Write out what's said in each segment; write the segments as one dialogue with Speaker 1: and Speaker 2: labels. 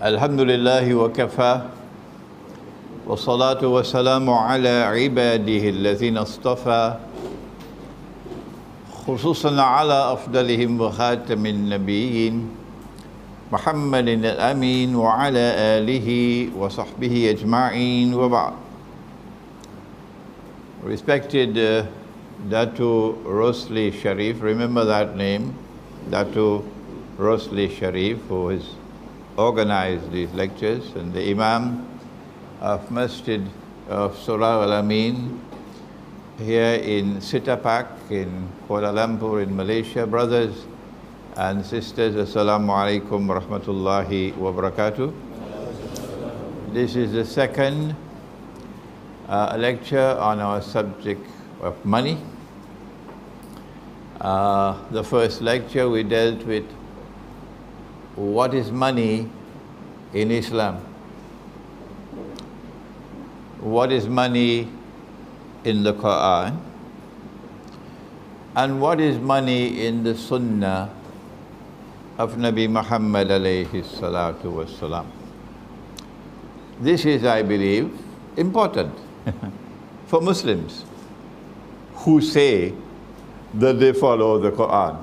Speaker 1: الحمد لله وكفى والصلاة والسلام على عباده الذين اصطفى خصوصا على أفضلهم وخاتم النبيين محمد الأمين وعلى آله وصحبه أجمعين وبعد. Respected Datu Rosli Sharif, remember that name, Datu Rosli Sharif, who has organized these lectures, and the Imam of Masjid of Surah Al-Amin here in Sitapak in Kuala Lumpur in Malaysia. Brothers and sisters, Assalamu alaikum wa rahmatullahi wa barakatuh. This is the second lecture on our subject of money. The first lecture we dealt with what is money in Islam, what is money in the Quran, and what is money in the Sunnah of Nabi Muhammad alayhi salatu wassalam. This is, I believe, important for Muslims who say that they follow the Quran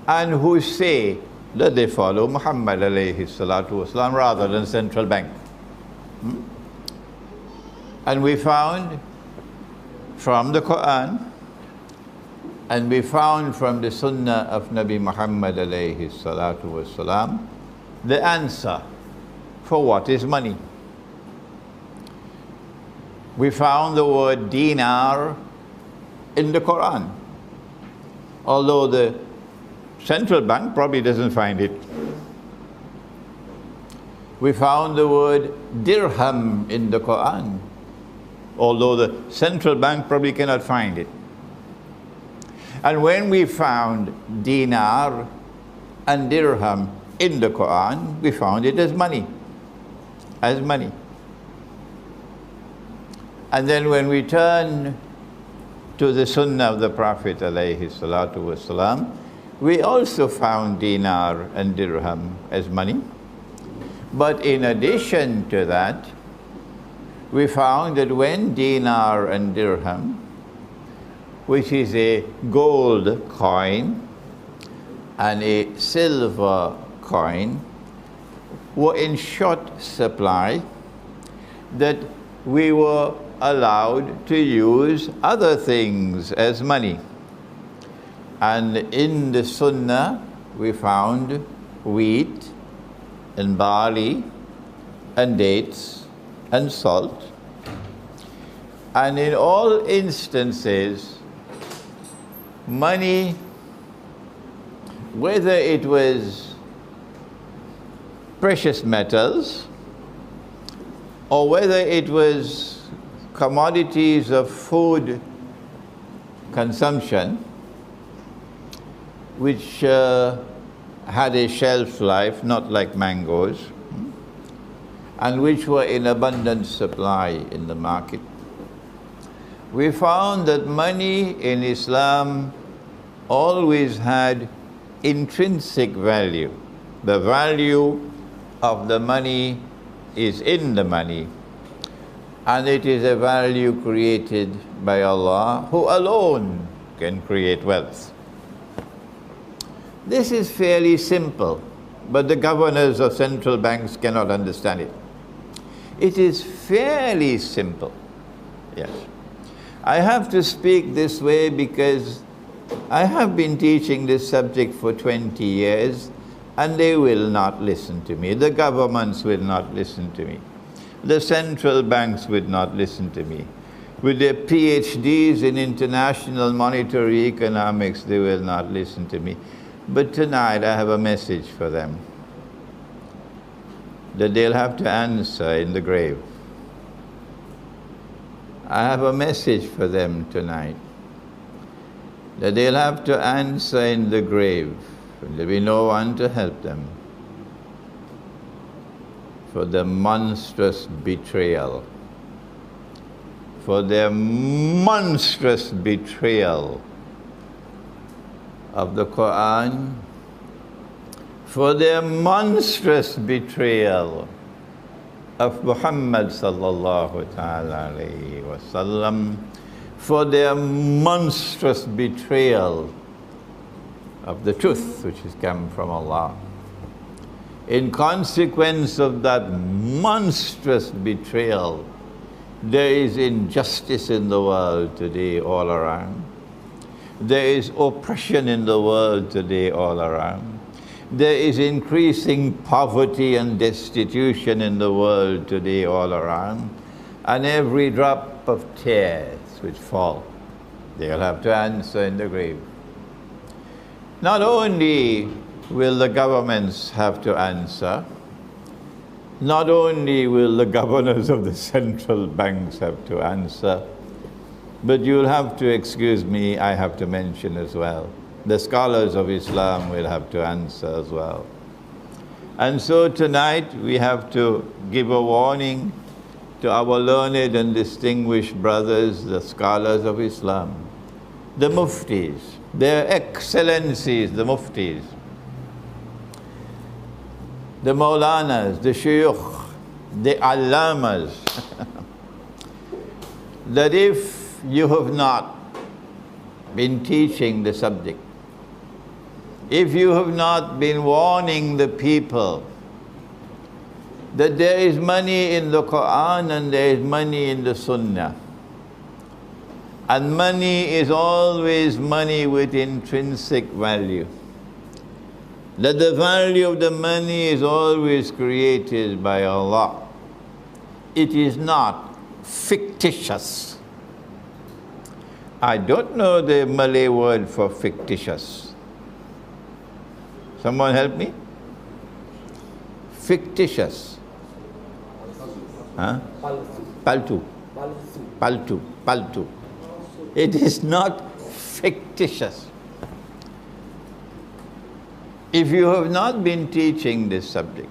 Speaker 1: and who say that they follow Muhammad alayhi salatu wasalam rather than central bank. And we found from the Quran and we found from the Sunnah of Nabi Muhammad alayhi salatu wasalam the answer for what is money. We found the word dinar in the Quran, although the central bank probably doesn't find it. We found the word dirham in the Quran, although the central bank probably cannot find it. And when we found dinar and dirham in the Quran, we found it as money, And then when we turn to the Sunnah of the Prophet alayhi salatu wasalam, we also found dinar and dirham as money. But in addition to that, we found that when dinar and dirham, which is a gold coin and a silver coin, were in short supply, that we were allowed to use other things as money. And in the Sunnah, we found wheat and barley and dates and salt. And in all instances, money, whether it was precious metals or whether it was commodities of food consumption, which had a shelf life, not like mangoes, and which were in abundant supply in the market. We found that money in Islam always had intrinsic value. The value of the money is in the money, and it is a value created by Allah, who alone can create wealth. This is fairly simple, but the governors of central banks cannot understand it. It is fairly simple, yes. I have to speak this way because I have been teaching this subject for 20 years and they will not listen to me. The governments will not listen to me. The central banks will not listen to me. With their PhDs in international monetary economics, they will not listen to me. But tonight I have a message for them that they'll have to answer in the grave. I have a message for them tonight that they'll have to answer in the grave, and there'll be no one to help them for the monstrous betrayal, for their monstrous betrayal of the Quran, for their monstrous betrayal of Muhammad sallallahu ta'ala alayhi wasallam, for their monstrous betrayal of the truth which has come from Allah. In consequence of that monstrous betrayal, there is injustice in the world today all around. There is oppression in the world today all around. There is increasing poverty and destitution in the world today all around. And every drop of tears which fall, they'll have to answer in the grave. Not only will the governments have to answer, not only will the governors of the central banks have to answer, but you'll have to excuse me, I have to mention as well, the scholars of Islam will have to answer as well. And so tonight we have to give a warning to our learned and distinguished brothers, the scholars of Islam, the muftis, their excellencies, the muftis, the maulanas, the sheikh, the allamas, that if you have not been teaching the subject, if you have not been warning the people that there is money in the Quran and there is money in the Sunnah, and money is always money with intrinsic value, that the value of the money is always created by Allah. It is not fictitious. I don't know the Malay word for fictitious. Someone help me? Fictitious. Huh? Paltu. Paltu. Paltu. It is not fictitious. If you have not been teaching this subject,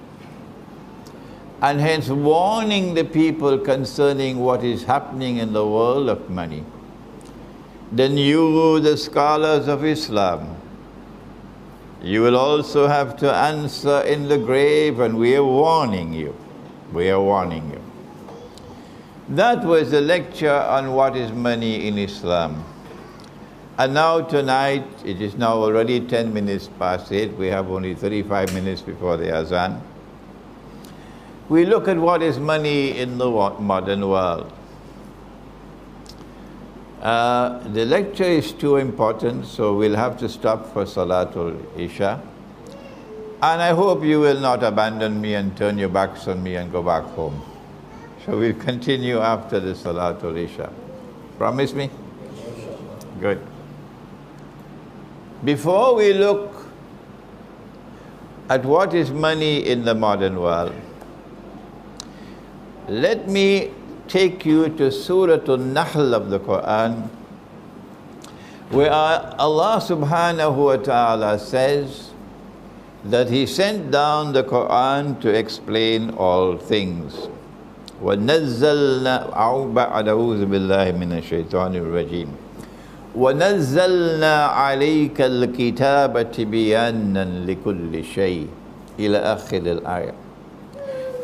Speaker 1: and hence warning the people concerning what is happening in the world of money, then you, the scholars of Islam, you will also have to answer in the grave, and we are warning you. We are warning you. That was a lecture on what is money in Islam. And now tonight, it is now already 10 minutes past 8. We have only 35 minutes before the Azan. We look at what is money in the modern world. The lecture is too important, so we'll have to stop for Salatul Isha. And I hope you will not abandon me and turn your backs on me and go back home. So we'll continue after the Salatul Isha. Promise me? Good. Before we look at what is money in the modern world, let me take you to Surah An-Nahl of the Quran, where Allah subhanahu wa ta'ala says that He sent down the Quran to explain all things. وَنَزَّلْنَا أَعُوذُ بِاللَّهِ مِنَ الشَّيْطَانِ الرَّجِيمِ وَنَزَّلْنَا عَلَيْكَ الْكِتَابَ تِبْيَانًا لِكُلِّ شَيْءٍ إِلَى آخِرِ الْآيَةِ.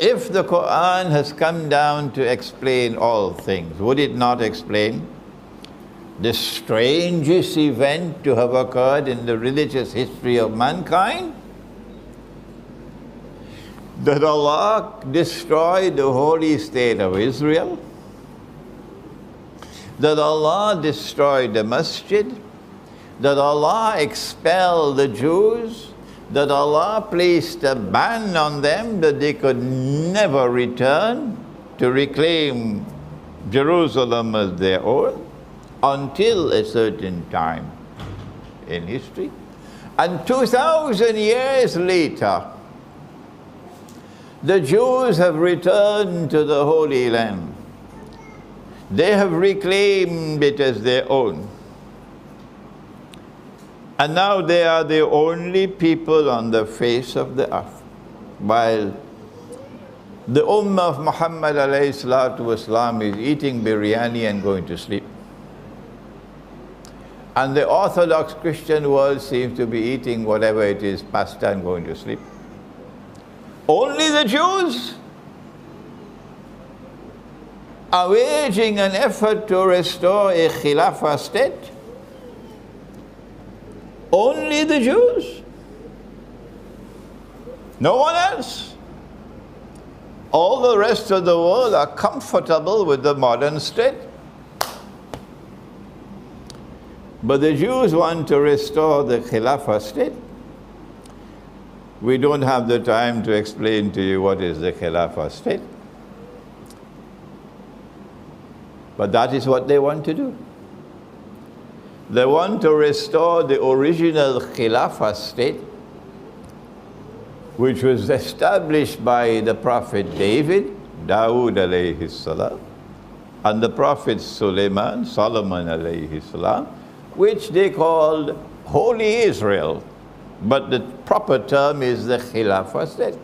Speaker 1: If the Quran has come down to explain all things, would it not explain the strangest event to have occurred in the religious history of mankind? That Allah destroyed the holy state of Israel, that Allah destroyed the masjid, that Allah expelled the Jews, that Allah placed a ban on them that they could never return to reclaim Jerusalem as their own until a certain time in history. And 2,000 years later, the Jews have returned to the Holy Land. They have reclaimed it as their own. And now they are the only people on the face of the earth. While the Ummah of Muhammad alayhi salatu wasalam is eating biryani and going to sleep. And the Orthodox Christian world seems to be eating whatever it is, pasta and going to sleep. Only the Jews are waging an effort to restore a Khilafah state. Only the Jews. No one else. All the rest of the world are comfortable with the modern state. But the Jews want to restore the Khilafah state. We don't have the time to explain to you what is the Khilafah state. But that is what they want to do. They want to restore the original Khilafah state, which was established by the Prophet David, Dawood alayhi salam, and the Prophet Solomon alayhi salam, which they called Holy Israel. But the proper term is the Khilafah state.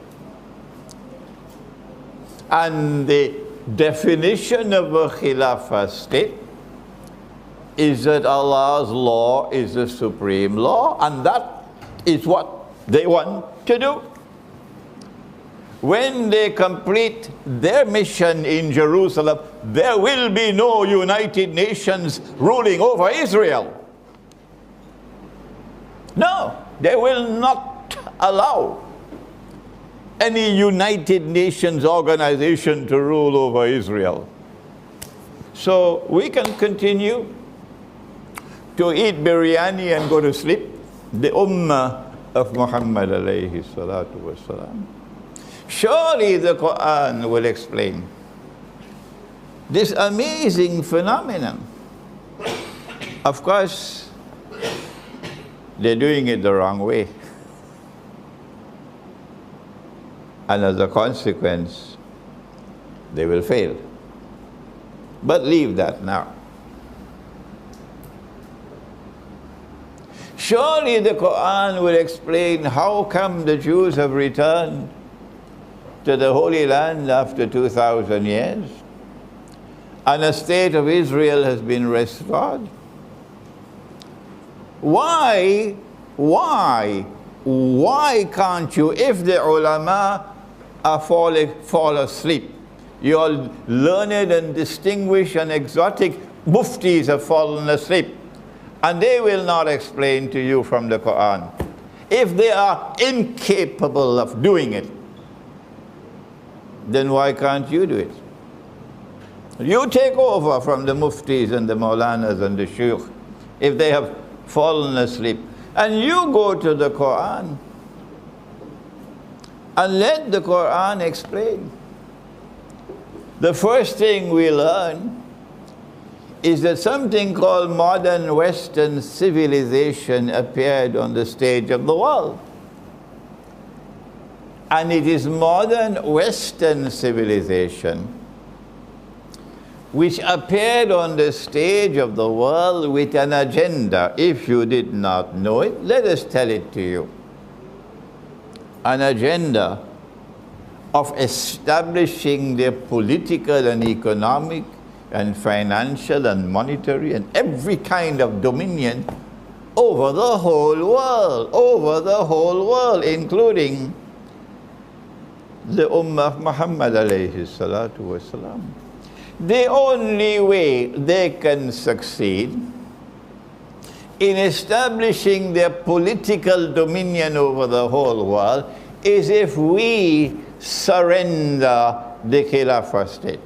Speaker 1: And the definition of a Khilafah state is that Allah's law is the supreme law, and that is what they want to do. When they complete their mission in Jerusalem, there will be no United Nations ruling over Israel. No, they will not allow any United Nations organization to rule over Israel. So we can continue to eat biryani and go to sleep. The ummah of Muhammad alayhi salatu wasalam. Surely the Quran will explain this amazing phenomenon. Of course, they're doing it the wrong way. And as a consequence, they will fail. But leave that now. Surely the Quran will explain how come the Jews have returned to the Holy Land after 2,000 years, and a state of Israel has been restored. Why can't you, if the ulama are fall asleep, your learned and distinguished and exotic muftis have fallen asleep, and they will not explain to you from the Quran, if they are incapable of doing it, then why can't you do it? You take over from the muftis and the maulanas and the sheikh if they have fallen asleep, and you go to the Quran and let the Quran explain. The first thing we learn is that something called modern Western civilization appeared on the stage of the world. And it is modern Western civilization which appeared on the stage of the world with an agenda. If you did not know it, let us tell it to you. An agenda of establishing their political and economic and financial and monetary and every kind of dominion over the whole world, including the ummah of Muhammad alayhi salatu wasalam. The only way they can succeed in establishing their political dominion over the whole world is if we surrender the Khilafah state.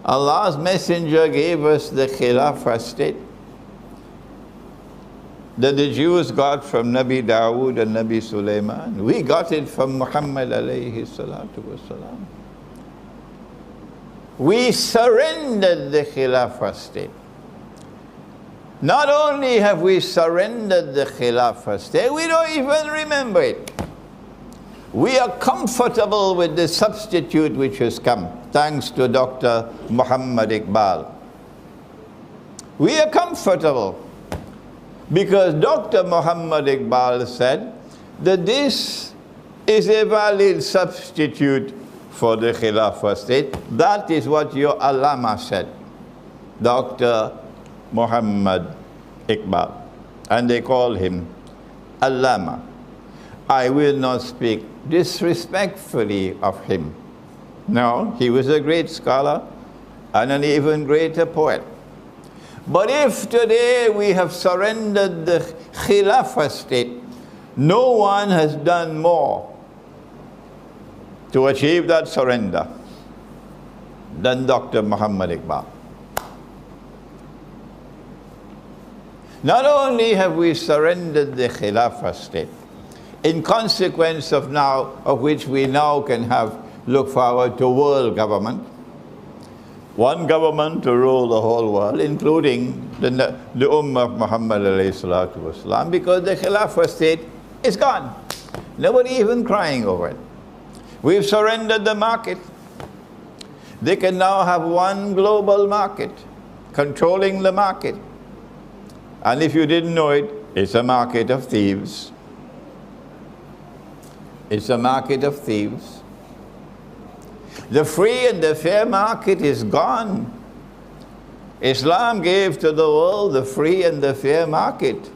Speaker 1: Allah's Messenger gave us the Khilafah state that the Jews got from Nabi Dawood and Nabi Sulaiman. We got it from Muhammad alayhi salatu wasalam. We surrendered the Khilafah state. Not only have we surrendered the Khilafah state, we don't even remember it. We are comfortable with the substitute which has come, thanks to Dr. Muhammad Iqbal. We are comfortable because Dr. Muhammad Iqbal said that this is a valid substitute for the Khilafah state. That is what your Allama said, Dr. Muhammad Iqbal. And they call him Allama. I will not speak disrespectfully of him. No, he was a great scholar and an even greater poet. But if today we have surrendered the Khilafah state, no one has done more to achieve that surrender than Dr. Muhammad Iqbal. Not only have we surrendered the Khilafah state, in consequence of which we now can look forward to world government, one government to rule the whole world, including the Ummah of Muhammad alayhi salatu wasalam, because the Khilafah state is gone. Nobody even crying over it. We've surrendered the market. They can now have one global market, controlling the market. And if you didn't know it, it's a market of thieves. It's a market of thieves. The free and the fair market is gone. Islam gave to the world the free and the fair market.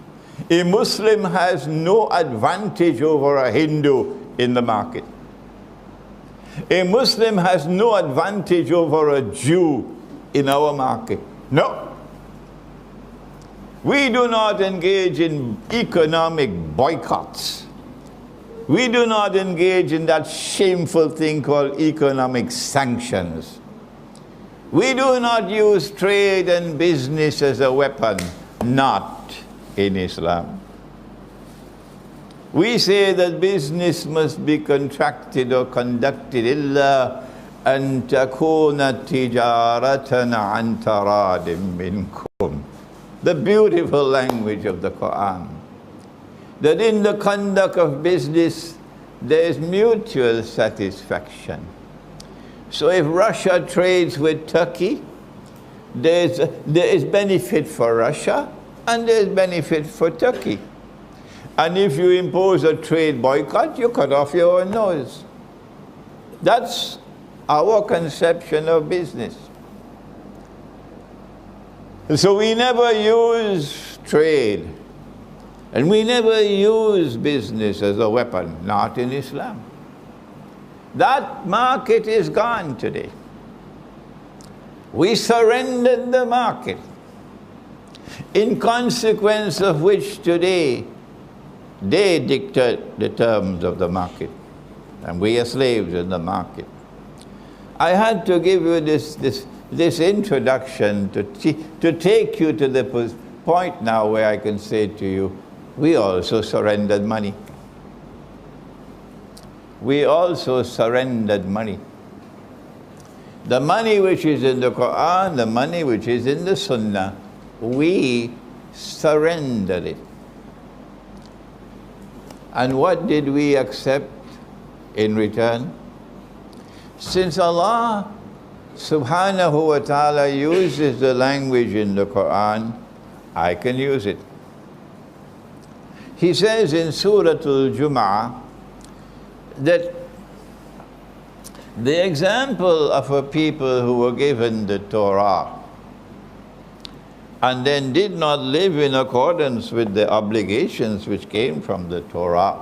Speaker 1: A Muslim has no advantage over a Hindu in the market. A Muslim has no advantage over a Jew in our market. No. We do not engage in economic boycotts. We do not engage in that shameful thing called economic sanctions. We do not use trade and business as a weapon, not in Islam. We say that business must be contracted or conducted illa an takuna tijaratan an taradim minkum. The beautiful language of the Quran. That in the conduct of business, there is mutual satisfaction. So if Russia trades with Turkey, there is benefit for Russia and there is benefit for Turkey. And if you impose a trade boycott, you cut off your own nose. That's our conception of business. So we never use trade, and we never use business as a weapon, not in Islam. That market is gone today. We surrendered the market, in consequence of which today they dictate the terms of the market, and we are slaves in the market. I had to give you this introduction to take you to the point now where I can say to you, we also surrendered money. We also surrendered money. The money which is in the Quran, the money which is in the Sunnah, we surrendered it. And what did we accept in return? Since Allah subhanahu wa ta'ala uses the language in the Quran, I can use it. He says in Surah Al-Jum'ah that the example of a people who were given the Torah and then did not live in accordance with the obligations which came from the Torah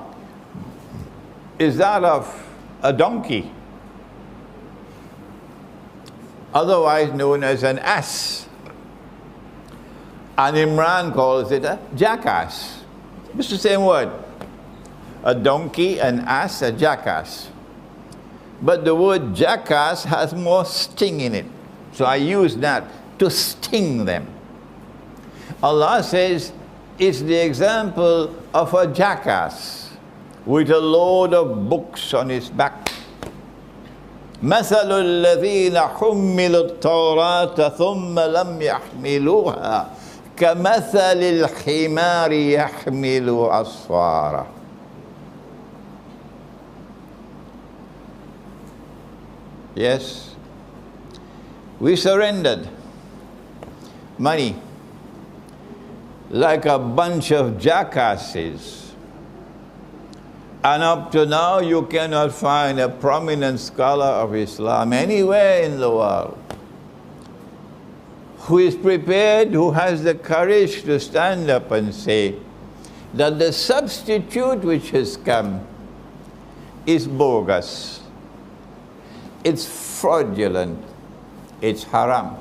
Speaker 1: is that of a donkey, otherwise known as an ass. And Imran calls it a jackass. It's the same word. A donkey, an ass, a jackass. But the word jackass has more sting in it. So I use that to sting them. Allah says it's the example of a jackass with a load of books on his back. مثل الذين حملوا التوراة ثم لم يحملوها كمثل الحمار يحمل أسفارا. Yes, we surrendered money like a bunch of jackasses. And up to now, you cannot find a prominent scholar of Islam anywhere in the world who is prepared, who has the courage to stand up and say, that the substitute which has come is bogus, it's fraudulent, it's haram.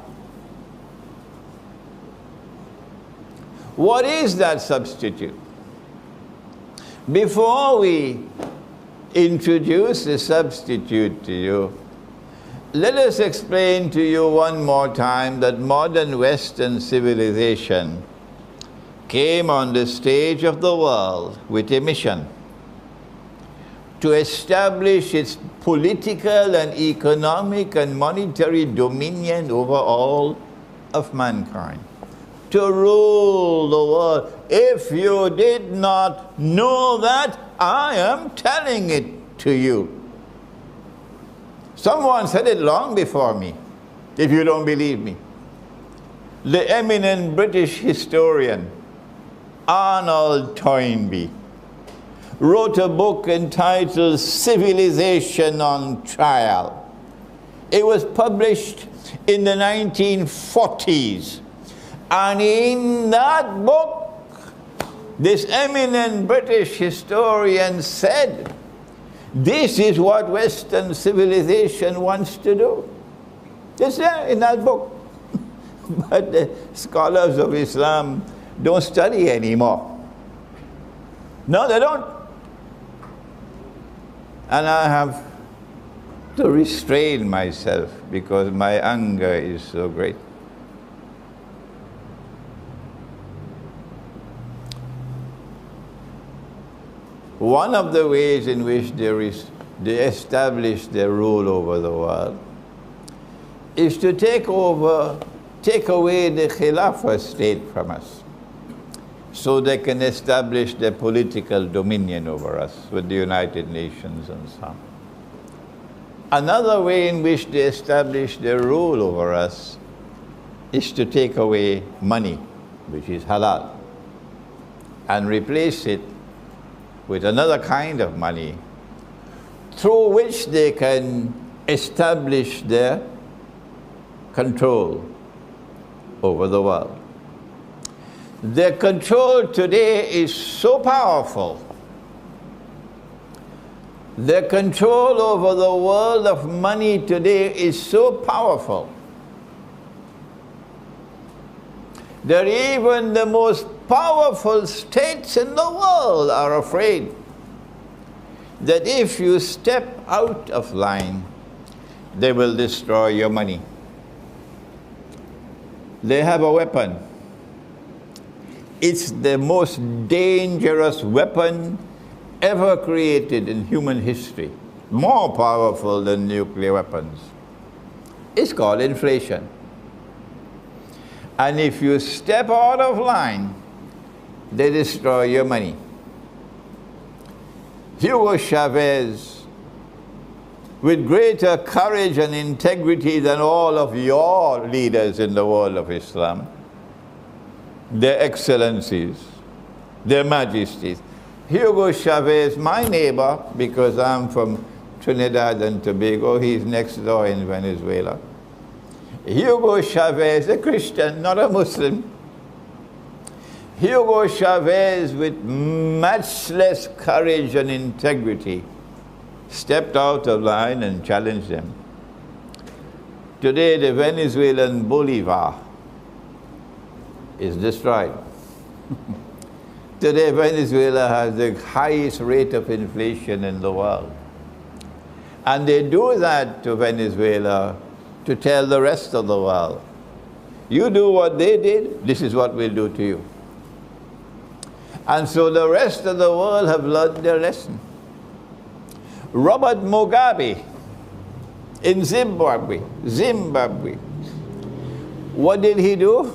Speaker 1: What is that substitute? Before we introduce the substitute to you, let us explain to you one more time that modern Western civilization came on the stage of the world with a mission to establish its political and economic and monetary dominion over all of mankind, to rule the world. If you did not know that, I am telling it to you. Someone said it long before me, if you don't believe me. The eminent British historian, Arnold Toynbee, wrote a book entitled Civilization on Trial. It was published in the 1940s. And in that book, this eminent British historian said, this is what Western civilization wants to do. It's there in that book. But the scholars of Islam don't study anymore. No, they don't. And I have to restrain myself because my anger is so great. One of the ways in which they establish their rule over the world is to take away the Khilafah state from us, so they can establish their political dominion over us with the United Nations and so on. Another way in which they establish their rule over us is to take away money, which is halal, and replace it with another kind of money through which they can establish their control over the world. Their control today is so powerful. Their control over the world of money today is so powerful that even the most powerful states in the world are afraid that if you step out of line, they will destroy your money. They have a weapon. It's the most dangerous weapon ever created in human history, more powerful than nuclear weapons. It's called inflation. And if you step out of line, they destroy your money. Hugo Chavez, with greater courage and integrity than all of your leaders in the world of Islam, their excellencies, their majesties. Hugo Chavez, my neighbor, because I'm from Trinidad and Tobago, he's next door in Venezuela. Hugo Chavez, a Christian, not a Muslim. Hugo Chavez, with matchless courage and integrity, stepped out of line and challenged them. Today, the Venezuelan Bolivar is destroyed. Today, Venezuela has the highest rate of inflation in the world. And they do that to Venezuela to tell the rest of the world, you do what they did, this is what we'll do to you. And so the rest of the world have learned their lesson. Robert Mugabe in Zimbabwe, what did he do?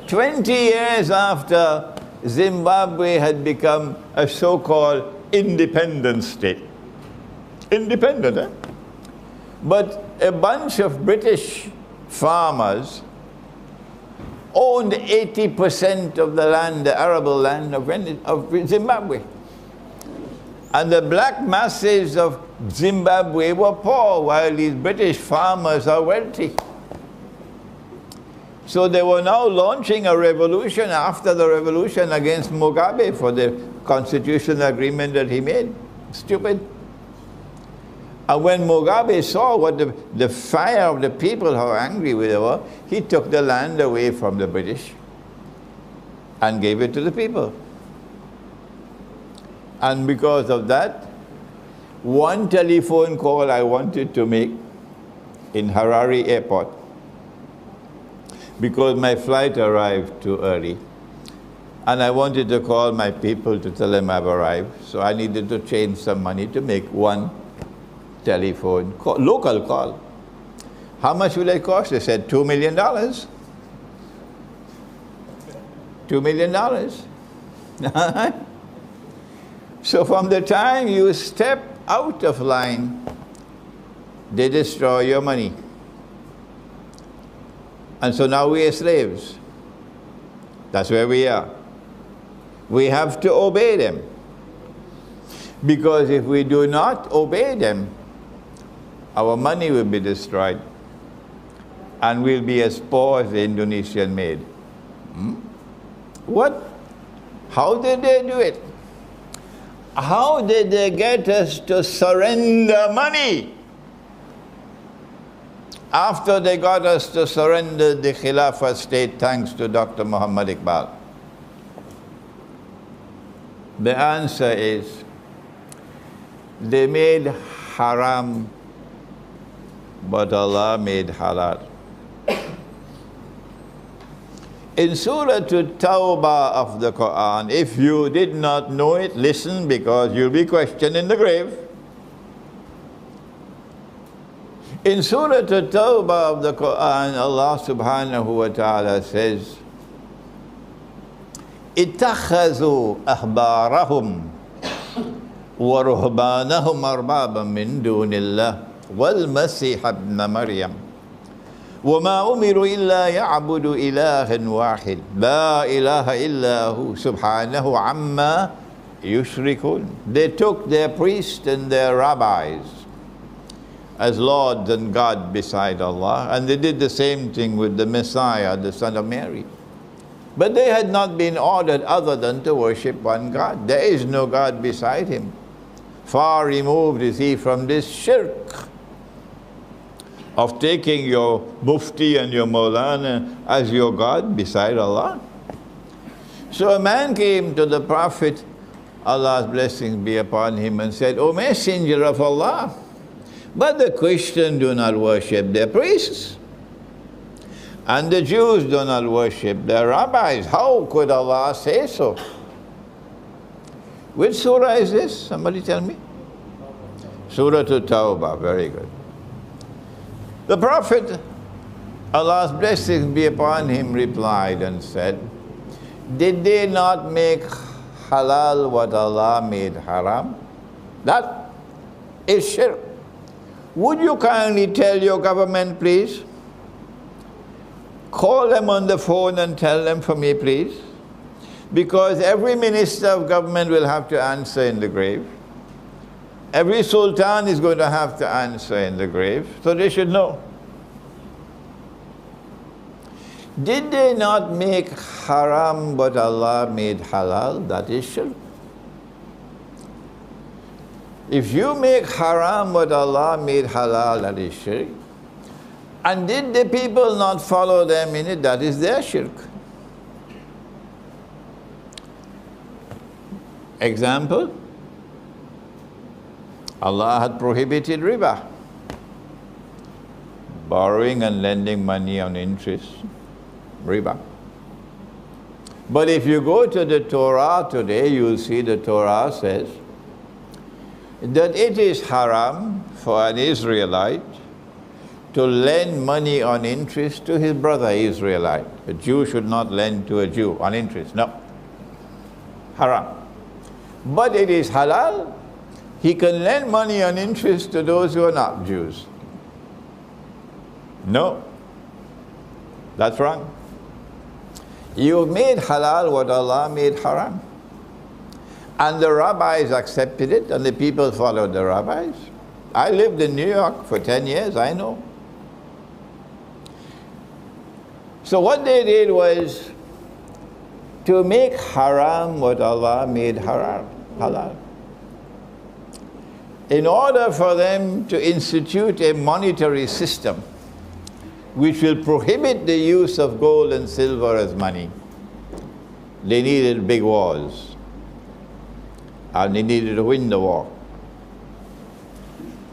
Speaker 1: 20 years after Zimbabwe had become a so-called independent state. Independent, eh? But a bunch of British farmers owned 80% of the land, the arable land of Zimbabwe. And the black masses of Zimbabwe were poor, while these British farmers are wealthy. So they were now launching a revolution after the revolution against Mugabe for the constitutional agreement that he made. Stupid. And when Mugabe saw what the fire of the people, how angry they were, he took the land away from the British and gave it to the people. And because of that, one telephone call I wanted to make in Harare airport, because my flight arrived too early, and I wanted to call my people to tell them I've arrived, so I needed to change some money to make one telephone call, local call. How much will it cost? They said $2 million. $2 million. So from the time you step out of line, they destroy your money. And so now we are slaves. That's where we are. We have to obey them. Because if we do not obey them, our money will be destroyed and we'll be as poor as the Indonesian maid. What? How did they do it? How did they get us to surrender money? After they got us to surrender the Khilafah state, thanks to Dr. Muhammad Iqbal. The answer is, they made haram, but Allah made halal. In Surah Tawbah of the Quran, if you did not know it, listen, because you'll be questioned in the grave. In Surah Tawbah of the Quran, Allah subhanahu wa ta'ala says, اتخذوا أحبارهم ورهبانهم أربابا من دون الله والمسيح ابن مريم وما أمروا إلا يعبدوا إلها واحد لا إله إلا هو سبحانه عما يشركون. They took their priests and their rabbis as Lord and God beside Allah, and they did the same thing with the Messiah, the son of Mary. But they had not been ordered other than to worship one God. There is no God beside him. Far removed is he from this shirk of taking your mufti and your maulana as your God beside Allah. So a man came to the Prophet, Allah's blessings be upon him, and said, O Messenger of Allah, but the Christians do not worship their priests, and the Jews do not worship their rabbis. How could Allah say so? Which surah is this? Somebody tell me. Surah Tawbah, very good. The Prophet, Allah's blessings be upon him, replied and said, did they not make halal what Allah made haram? That is shirk. Would you kindly tell your government, please? Call them on the phone and tell them for me, please. Because every minister of government will have to answer in the grave. Every sultan is going to have to answer in the grave, so they should know. Did they not make haram but Allah made halal? That is shirk. If you make haram what Allah made halal, that is shirk. And did the people not follow them in it? That is their shirk. Example, Allah had prohibited riba, borrowing and lending money on interest, riba. But if you go to the Torah today, you'll see the Torah says that it is haram for an Israelite to lend money on interest to his brother Israelite. A Jew should not lend to a Jew on interest, no. Haram. But it is halal. He can lend money on interest to those who are not Jews. No. That's wrong. You made halal what Allah made haram. And the rabbis accepted it, and the people followed the rabbis. I lived in New York for 10 years, I know. So what they did was to make haram what Allah made halal. In order for them to institute a monetary system which will prohibit the use of gold and silver as money, they needed big wars. And they needed to win the war.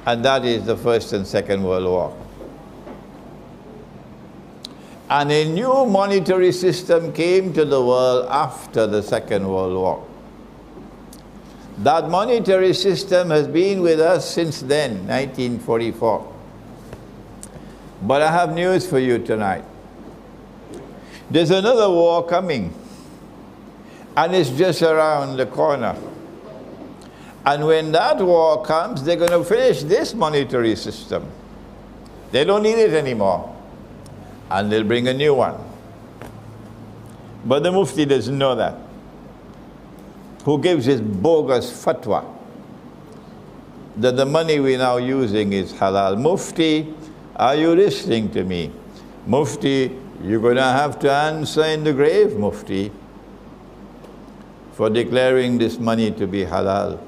Speaker 1: And that is the First and Second World War. And a new monetary system came to the world after the Second World War. That monetary system has been with us since then, 1944. But I have news for you tonight. There's another war coming, and it's just around the corner. And when that war comes, they're going to finish this monetary system. They don't need it anymore. And they'll bring a new one. But the Mufti doesn't know that. Who gives his bogus fatwa that the money we're now using is halal. Mufti, are you listening to me? Mufti, you're going to have to answer in the grave, Mufti, for declaring this money to be halal.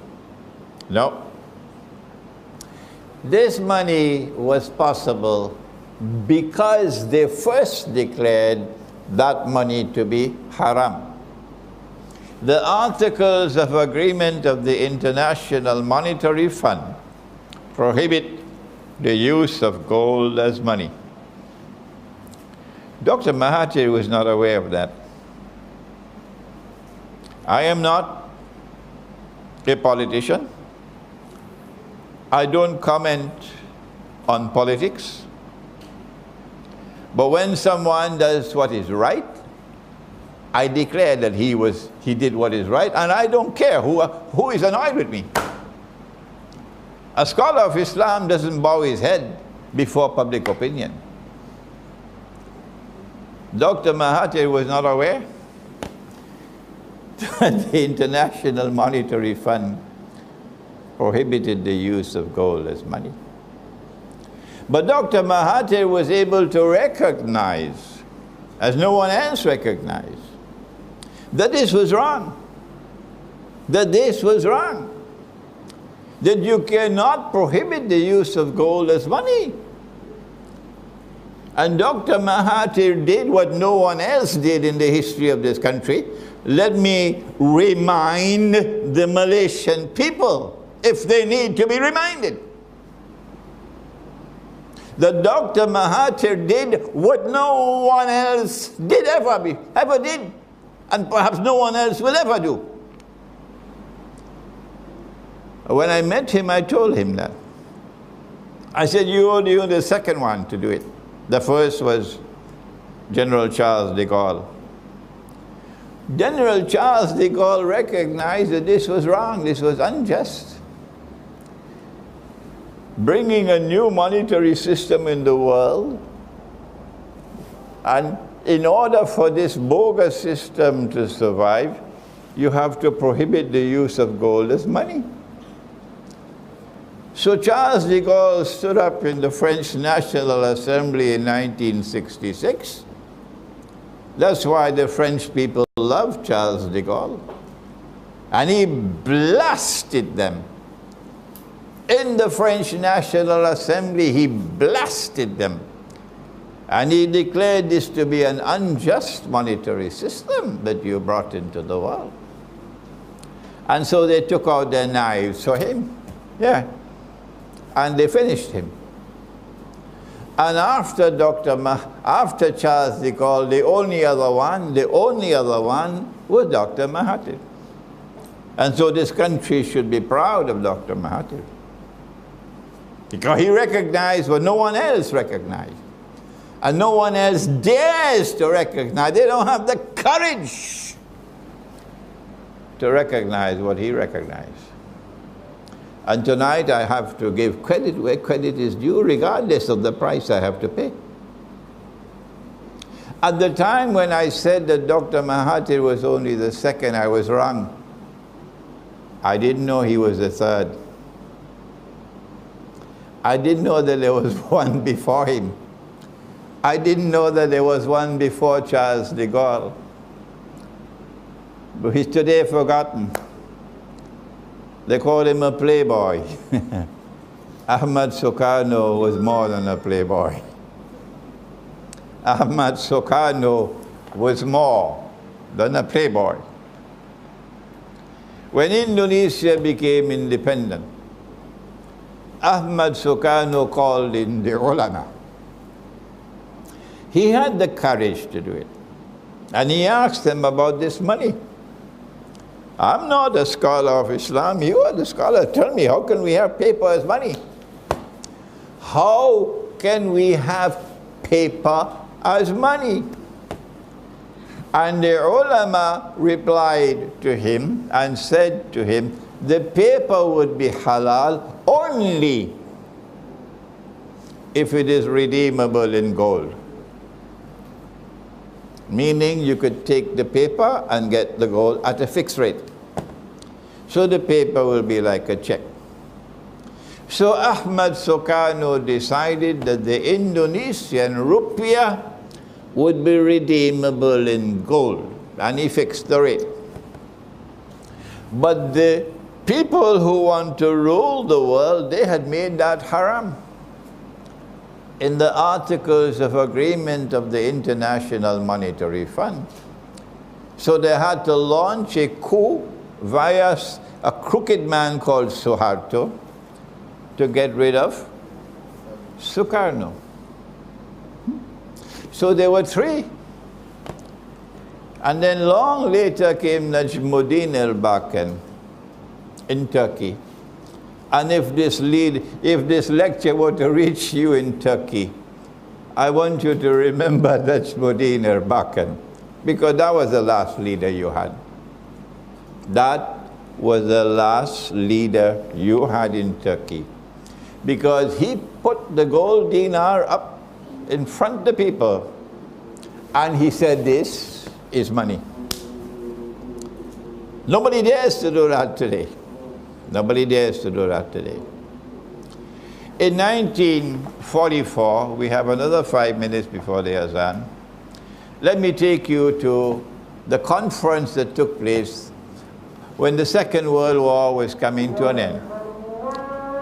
Speaker 1: No. This money was possible because they first declared that money to be haram. The Articles of Agreement of the International Monetary Fund prohibit the use of gold as money. Dr. Mahathir was not aware of that. I am not a politician. I don't comment on politics. But when someone does what is right, I declare that he did what is right, and I don't care who is annoyed with me. A scholar of Islam doesn't bow his head before public opinion. Dr. Mahathir was not aware that the International Monetary Fund prohibited the use of gold as money. But Dr. Mahathir was able to recognize, as no one else recognized, that this was wrong. That this was wrong. That you cannot prohibit the use of gold as money. And Dr. Mahathir did what no one else did in the history of this country. Let me remind the Malaysian people, if they need to be reminded, that Dr. Mahathir did what no one else did ever did, and perhaps no one else will ever do. When I met him, I told him that. I said, you're the second one to do it. The first was General Charles de Gaulle. General Charles de Gaulle recognized that this was wrong, this was unjust. Bringing a new monetary system in the world, and in order for this bogus system to survive, you have to prohibit the use of gold as money. So Charles de Gaulle stood up in the French National Assembly in 1966. That's why the French people loved Charles de Gaulle. And he blasted them. In the French National Assembly, he blasted them. And he declared this to be an unjust monetary system that you brought into the world. And so they took out their knives for him. Yeah. And they finished him. And after Charles de Gaulle, the only other one was Dr. Mahathir. And so this country should be proud of Dr. Mahathir, because he recognized what no one else recognized. And no one else dares to recognize. They don't have the courage to recognize what he recognized. And tonight I have to give credit where credit is due, regardless of the price I have to pay. At the time when I said that Dr. Mahathir was only the second, I was wrong. I didn't know he was the third. I didn't know that there was one before him. I didn't know that there was one before Charles de Gaulle, but he's today forgotten. They called him a playboy. Ahmad Sukarno was more than a playboy. Ahmad Sukarno was more than a playboy. When Indonesia became independent, Ahmad Sukarno called in the ulama. He had the courage to do it. And he asked them about this money. I'm not a scholar of Islam. You are the scholar. Tell me, how can we have paper as money? How can we have paper as money? And the ulama replied to him and said to him, the paper would be halal only if it is redeemable in gold. Meaning you could take the paper and get the gold at a fixed rate. So the paper will be like a check. So Ahmad Sukarno decided that the Indonesian rupiah would be redeemable in gold, and he fixed the rate. But the people who want to rule the world, they had made that haram. In the Articles of Agreement of the International Monetary Fund. So they had to launch a coup via a crooked man called Suharto to get rid of Sukarno. So there were three. And then long later came Najmuddin al-Bakan in Turkey. And if this lecture were to reach you in Turkey, I want you to remember Najmuddin al-Bakan, because that was the last leader you had. That was the last leader you had in Turkey. Because he put the gold dinar up in front of the people, and he said, this is money. Nobody dares to do that today. Nobody dares to do that today. In 1944, we have another 5 minutes before the Azan. Let me take you to the conference that took place when the Second World War was coming to an end.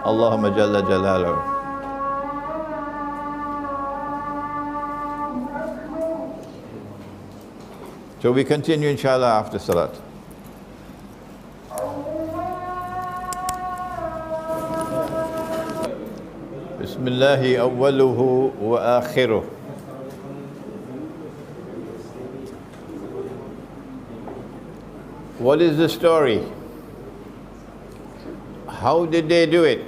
Speaker 1: Allahumma Jalla Jalaluhu. So we continue inshallah after Salat. Bismillahi awwaluhu wa akhiruh. What is the story? How did they do it?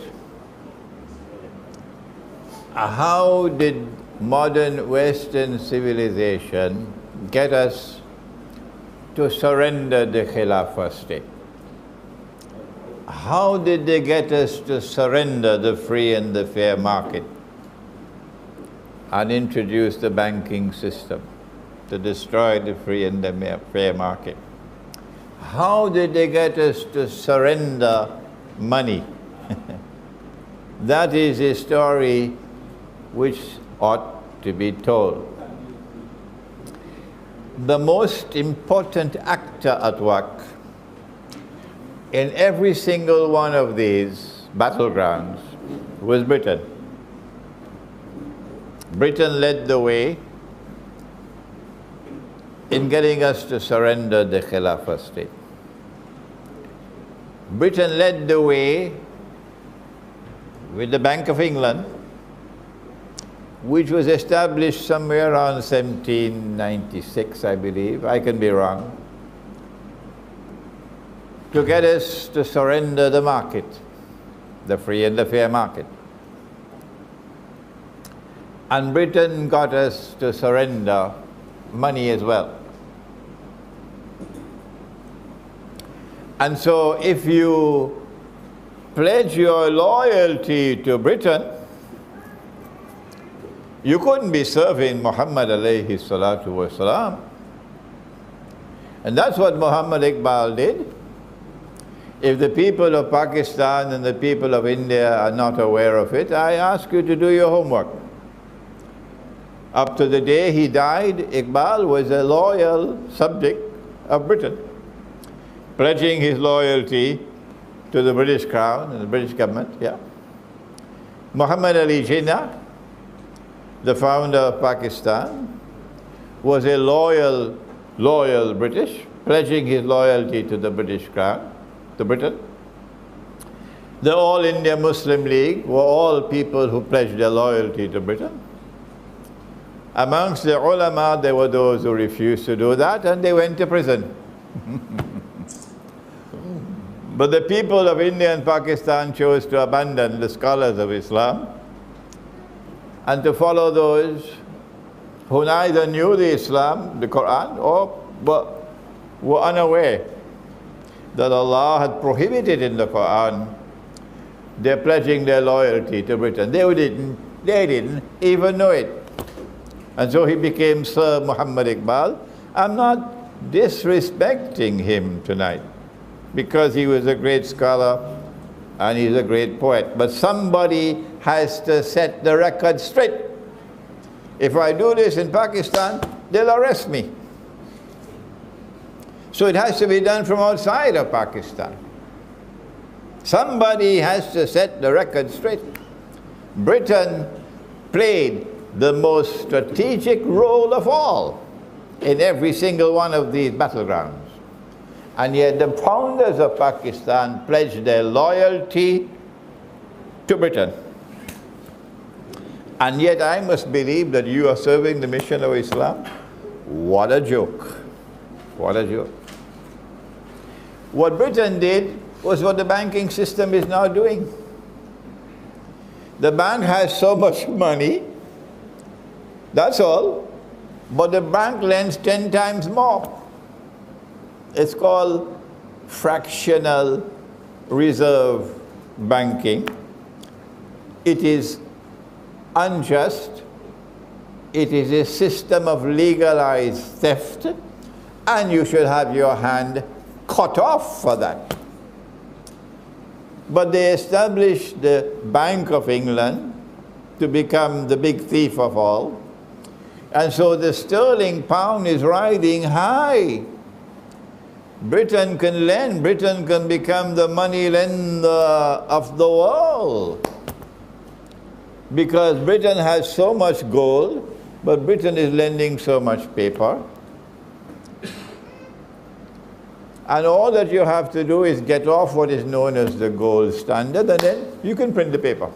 Speaker 1: How did modern Western civilization get us to surrender the Khilafah state? How did they get us to surrender the free and the fair market and introduce the banking system to destroy the free and the fair market? How did they get us to surrender money? That is a story which ought to be told. The most important actor at work in every single one of these battlegrounds was Britain. Britain led the way in getting us to surrender the Khilafah state. Britain led the way with the Bank of England, which was established somewhere around 1796, I believe. I can be wrong. To get us to surrender the market, the free and the fair market. And Britain got us to surrender money as well. And so if you pledge your loyalty to Britain, you couldn't be serving Muhammad alayhi salatu wasalam. And that's what Muhammad Iqbal did. If the people of Pakistan and the people of India are not aware of it, I ask you to do your homework. Up to the day he died, Iqbal was a loyal subject of Britain, pledging his loyalty to the British Crown and the British government, yeah. Muhammad Ali Jinnah, the founder of Pakistan, was a loyal British, pledging his loyalty to the British Crown, to Britain. The All India Muslim League were all people who pledged their loyalty to Britain. Amongst the ulama, there were those who refused to do that, and they went to prison. But the people of India and Pakistan chose to abandon the scholars of Islam and to follow those who neither knew the Islam, the Quran, or were unaware that Allah had prohibited in the Quran their pledging their loyalty to Britain. They didn't even know it. And so he became Sir Muhammad Iqbal. I'm not disrespecting him tonight, because he was a great scholar and he's a great poet. But somebody has to set the record straight. If I do this in Pakistan, they'll arrest me. So it has to be done from outside of Pakistan. Somebody has to set the record straight. Britain played the most strategic role of all in every single one of these battlegrounds. And yet the founders of Pakistan pledged their loyalty to Britain. And yet I must believe that you are serving the mission of Islam? What a joke. What a joke. What Britain did was what the banking system is now doing. The bank has so much money, that's all, but the bank lends 10 times more. It's called fractional reserve banking. It is unjust. It is a system of legalized theft, and you should have your hand cut off for that. But they established the Bank of England to become the big thief of all. And so the sterling pound is riding high. Britain can lend. Britain can become the money lender of the world. Because Britain has so much gold, but Britain is lending so much paper. And all that you have to do is get off what is known as the gold standard, and then you can print the paper.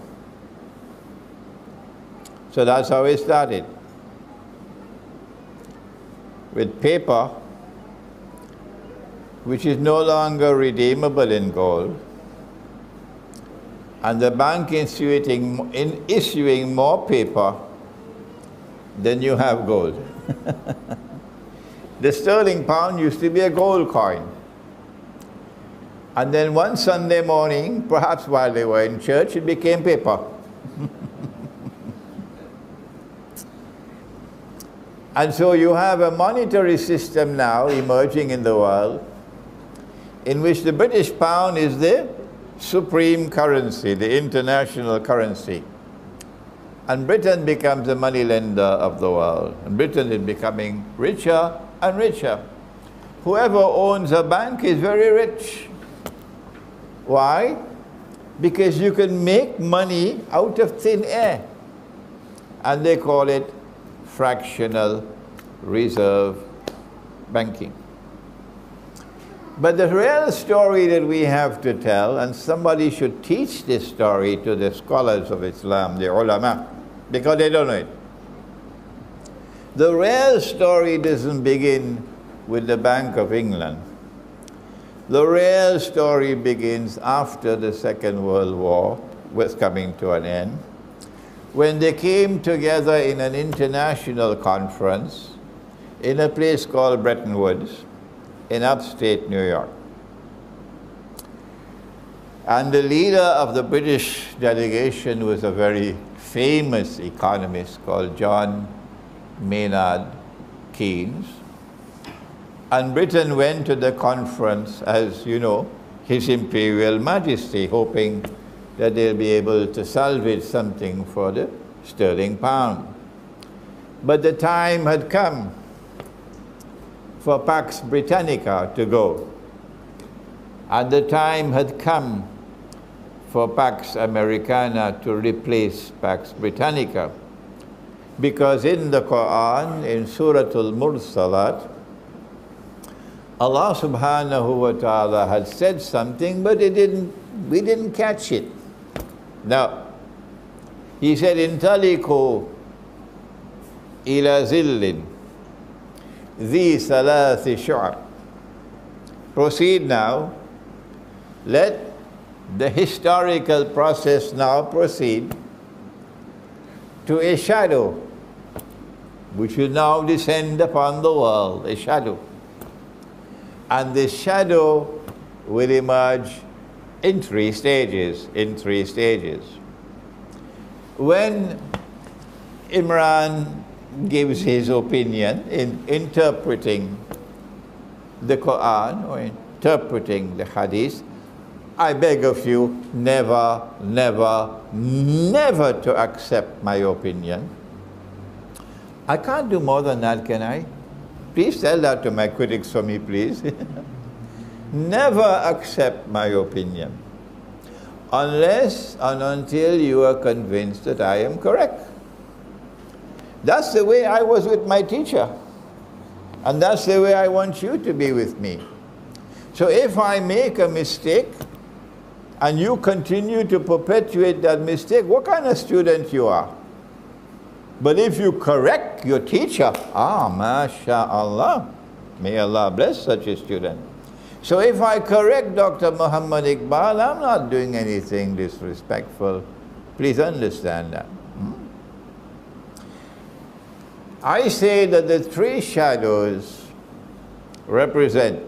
Speaker 1: So that's how it started. With paper, which is no longer redeemable in gold, and the bank issuing more paper than you have gold. The sterling pound used to be a gold coin. And then one Sunday morning, perhaps while they were in church, it became paper. And so you have a monetary system now emerging in the world in which the British pound is the supreme currency, the international currency. And Britain becomes the money lender of the world. And Britain is becoming richer and richer. Whoever owns a bank is very rich. Why? Because you can make money out of thin air. And they call it fractional reserve banking. But the real story that we have to tell, and somebody should teach this story to the scholars of Islam, the ulama, because they don't know it. The real story doesn't begin with the Bank of England. The real story begins after the Second World War was coming to an end, when they came together in an international conference in a place called Bretton Woods in upstate New York. And the leader of the British delegation was a very famous economist called John Maynard Keynes. And Britain went to the conference as, you know, His Imperial Majesty, hoping that they'll be able to salvage something for the sterling pound. But the time had come for Pax Britannica to go. And the time had come for Pax Americana to replace Pax Britannica. Because in the Quran, in Surah Al-Mursalat, Allah subhanahu wa ta'ala had said something, but we didn't catch it. Now, He said, Intaliku ila zillin ذي ثلاث شعب. Proceed now. Let the historical process now proceed to a shadow which will now descend upon the world, a shadow. And this shadow will emerge in three stages, When Imran gives his opinion in interpreting the Quran or interpreting the Hadith, I beg of you never, never, never to accept my opinion. I can't do more than that, can I? Please tell that to my critics for me, please. Never accept my opinion unless and until you are convinced that I am correct. That's the way I was with my teacher. And that's the way I want you to be with me. So if I make a mistake and you continue to perpetuate that mistake, what kind of student you are? But if you correct your teacher, mashallah, may Allah bless such a student. So if I correct Dr. Muhammad Iqbal, I'm not doing anything disrespectful. Please understand that. I say that the three shadows represent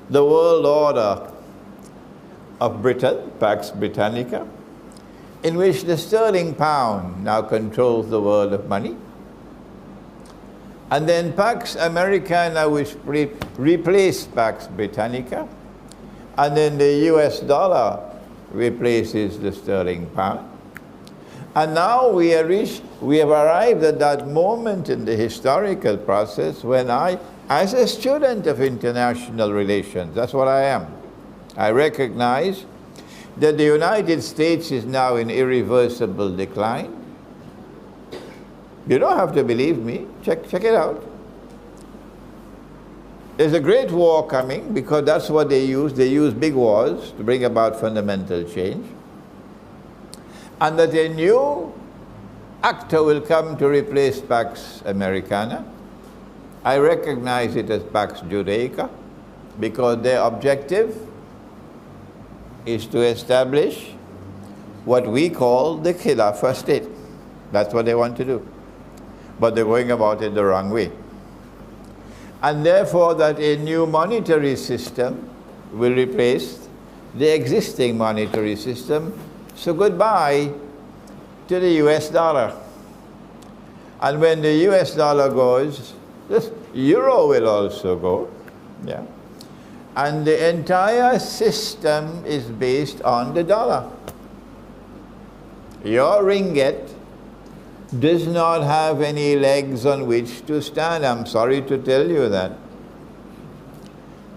Speaker 1: the world order of Britain, Pax Britannica, in which the sterling pound now controls the world of money. And then Pax Americana, which replaced Pax Britannica. And then the US dollar replaces the sterling pound. And now we have arrived at that moment in the historical process when I, as a student of international relations, that's what I am, I recognize that the United States is now in irreversible decline. You don't have to believe me. Check it out. There's a great war coming because that's what they use. They use big wars to bring about fundamental change. And that a new actor will come to replace Pax Americana. I recognize it as Pax Judaica because their objective is to establish what we call the Khilafah state. That's what they want to do. But they're going about it the wrong way. And therefore that a new monetary system will replace the existing monetary system. So goodbye to the US dollar. And when the US dollar goes, the euro will also go. Yeah. And the entire system is based on the dollar. Your ringgit does not have any legs on which to stand. I'm sorry to tell you that.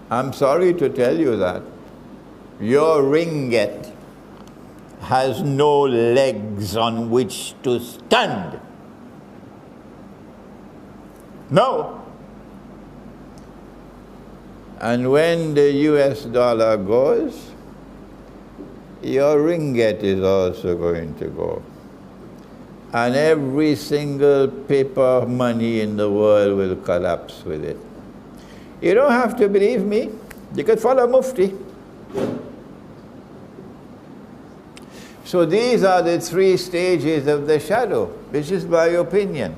Speaker 1: I'm sorry to tell you that. Your ringgit has no legs on which to stand. No. And when the US dollar goes, your ringgit is also going to go. And every single paper money in the world will collapse with it. You don't have to believe me. You could follow Mufti. So these are the three stages of the shadow, which is my opinion.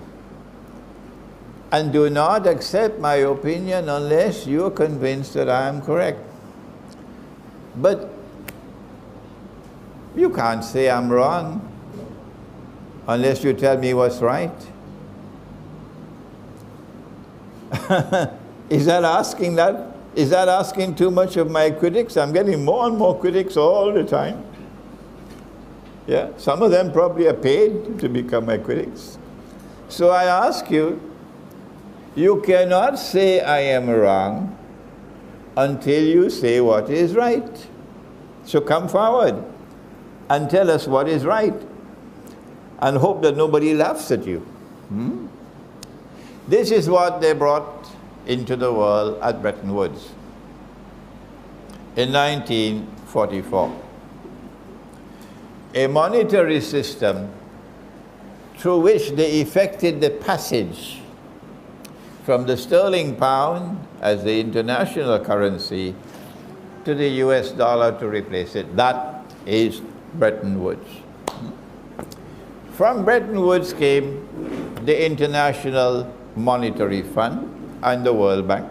Speaker 1: And do not accept my opinion unless you are convinced that I am correct. But you can't say I'm wrong unless you tell me what's right. Is that asking that? Is that asking too much of my critics? I'm getting more and more critics all the time. Yeah, some of them probably are paid to become my critics. So I ask you, you cannot say I am wrong until you say what is right. So come forward and tell us what is right, and hope that nobody laughs at you. This is what they brought into the world at Bretton Woods in 1944. A monetary system through which they effected the passage from the sterling pound as the international currency to the US dollar to replace it. That is Bretton Woods. From Bretton Woods came the International Monetary Fund and the World Bank.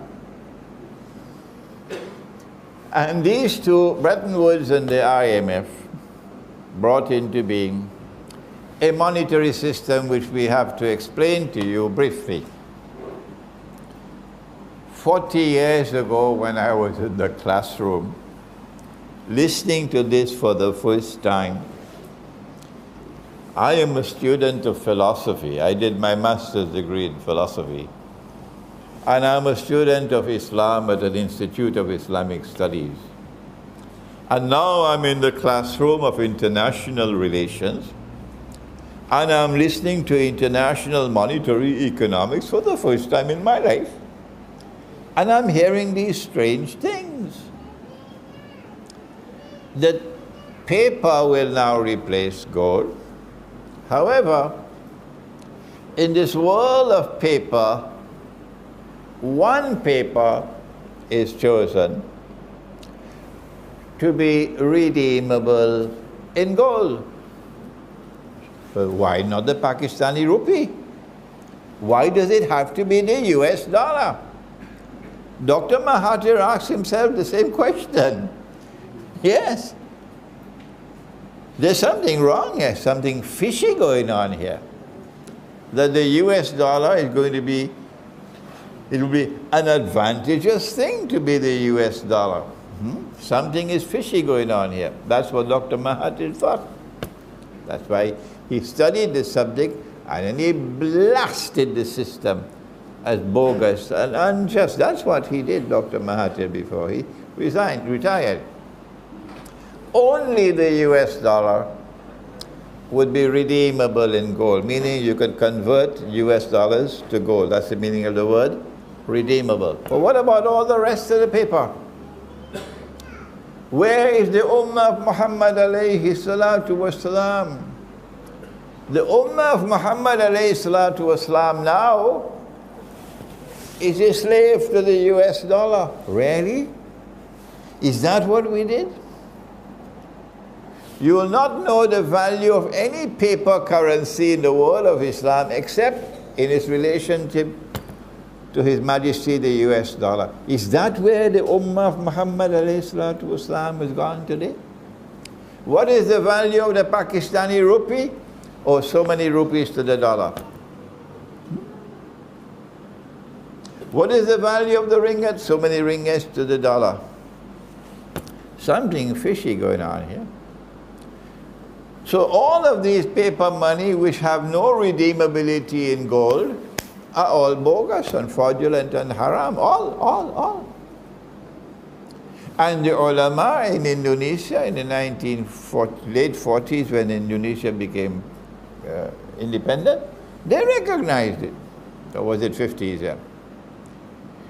Speaker 1: And these two, Bretton Woods and the IMF, brought into being a monetary system which we have to explain to you briefly. 40 years ago, when I was in the classroom, listening to this for the first time, I am a student of philosophy. I did my master's degree in philosophy. And I'm a student of Islam at an Institute of Islamic Studies. And now I'm in the classroom of international relations, and I'm listening to international monetary economics for the first time in my life. And I'm hearing these strange things. That paper will now replace gold. However, in this world of paper, one paper is chosen to be redeemable in gold. But why not the Pakistani rupee? Why does it have to be the US dollar? Dr. Mahathir asked himself the same question. Yes. There's something wrong here, something fishy going on here. That the US dollar is going to be, it will be an advantageous thing to be the US dollar. Something is fishy going on here. That's what Dr. Mahathir thought. That's why he studied the subject and then he blasted the system as bogus and unjust. That's what he did, Dr. Mahathir, before he retired. Only the US dollar would be redeemable in gold, meaning you could convert US dollars to gold. That's the meaning of the word, redeemable. But what about all the rest of the paper? Where is the Ummah of Muhammad alayhi salatu wasalam? The Ummah of Muhammad alayhi salatu wasalam now is a slave to the US dollar. Really? Is that what we did? You will not know the value of any paper currency in the world of Islam except in its relationship to His Majesty the US dollar. Is that where the Ummah of Muhammad alayhi salatu wasalam has gone today? What is the value of the Pakistani rupee? Oh, so many rupees to the dollar. What is the value of the ringgit? So many ringgits to the dollar. Something fishy going on here. So all of these paper money which have no redeemability in gold are all bogus and fraudulent and haram. All. And the ulama in Indonesia in the late 40s, when Indonesia became independent, they recognized it. Or was it 50s? Yeah.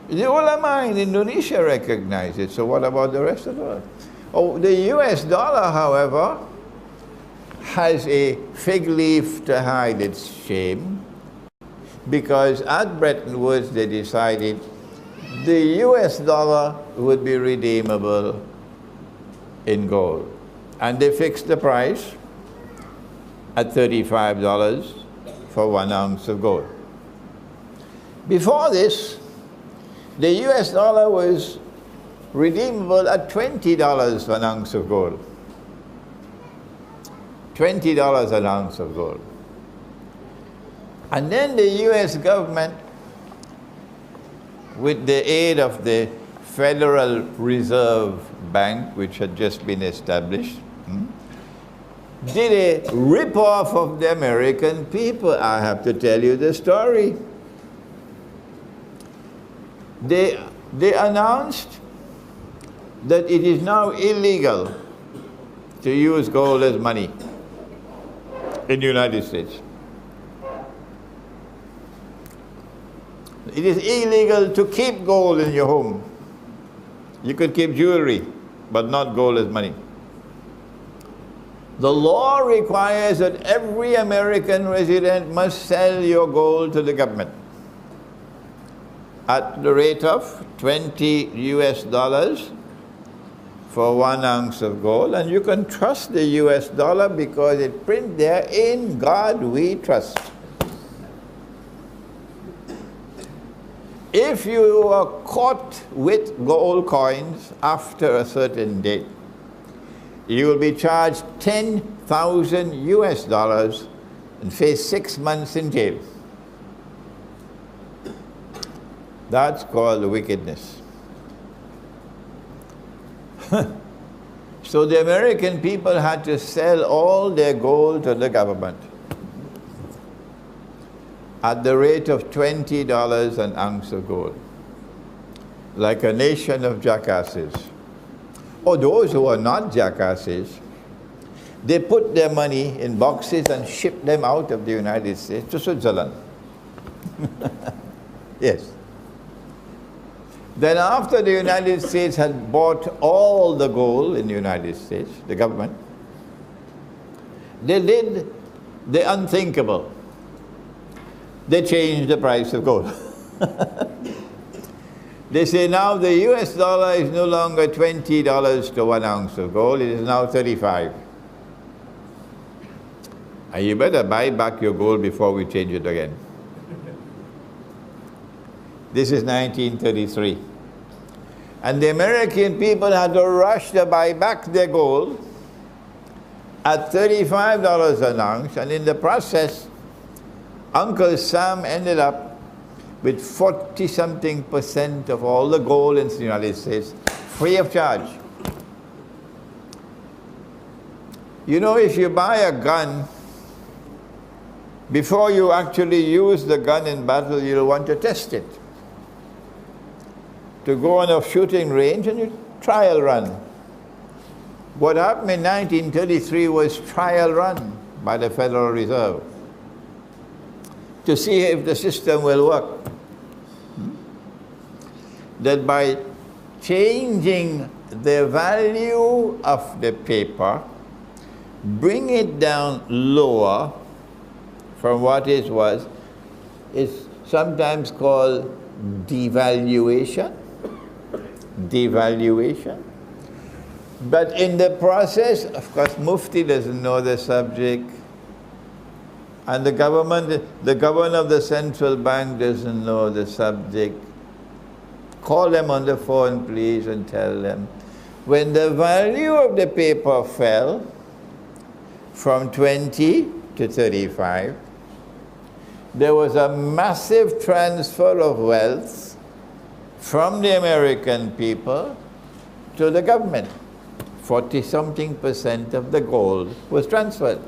Speaker 1: The ulama in Indonesia recognized it. So what about the rest of the world? Oh, the US dollar, however, has a fig leaf to hide its shame, because at Bretton Woods they decided the US dollar would be redeemable in gold. And they fixed the price at $35 for 1 ounce of gold. Before this, the US dollar was redeemable at $20 an ounce of gold. $20 an ounce of gold. And then the US government, with the aid of the Federal Reserve Bank, which had just been established, did a rip-off of the American people. I have to tell you the story. They announced that it is now illegal to use gold as money in the United States. It is illegal to keep gold in your home. You could keep jewelry, but not gold as money. The law requires that every American resident must sell your gold to the government at the rate of 20 US dollars for 1 ounce of gold. And you can trust the US dollar because it prints there, "In God we trust." If you are caught with gold coins after a certain date, you will be charged 10,000 US dollars and face 6 months in jail. That's called wickedness. So the American people had to sell all their gold to the government at the rate of $20 an ounce of gold, like a nation of jackasses. Or those who are not jackasses, they put their money in boxes and ship them out of the United States to Switzerland. Yes. Then after the United States had bought all the gold in the United States, the government, they did the unthinkable. They changed the price of gold. They say now the US dollar is no longer $20 to 1 ounce of gold, it is now 35. And you better buy back your gold before we change it again. This is 1933. And the American people had to rush to buy back their gold at $35 an ounce, and in the process, Uncle Sam ended up with 40-something% of all the gold in the United States, free of charge. You know, if you buy a gun, before you actually use the gun in battle, you'll want to test it. To go on a shooting range and you trial run. What happened in 1933 was trial run by the Federal Reserve to see if the system will work. That by changing the value of the paper, bring it down lower from what it was, is sometimes called devaluation. Devaluation. But in the process, of course, Mufti doesn't know the subject, and the governor of the central bank doesn't know the subject. Call them on the phone, please, and tell them. When the value of the paper fell from 20 to 35, there was a massive transfer of wealth from the American people to the government. 40-something% of the gold was transferred.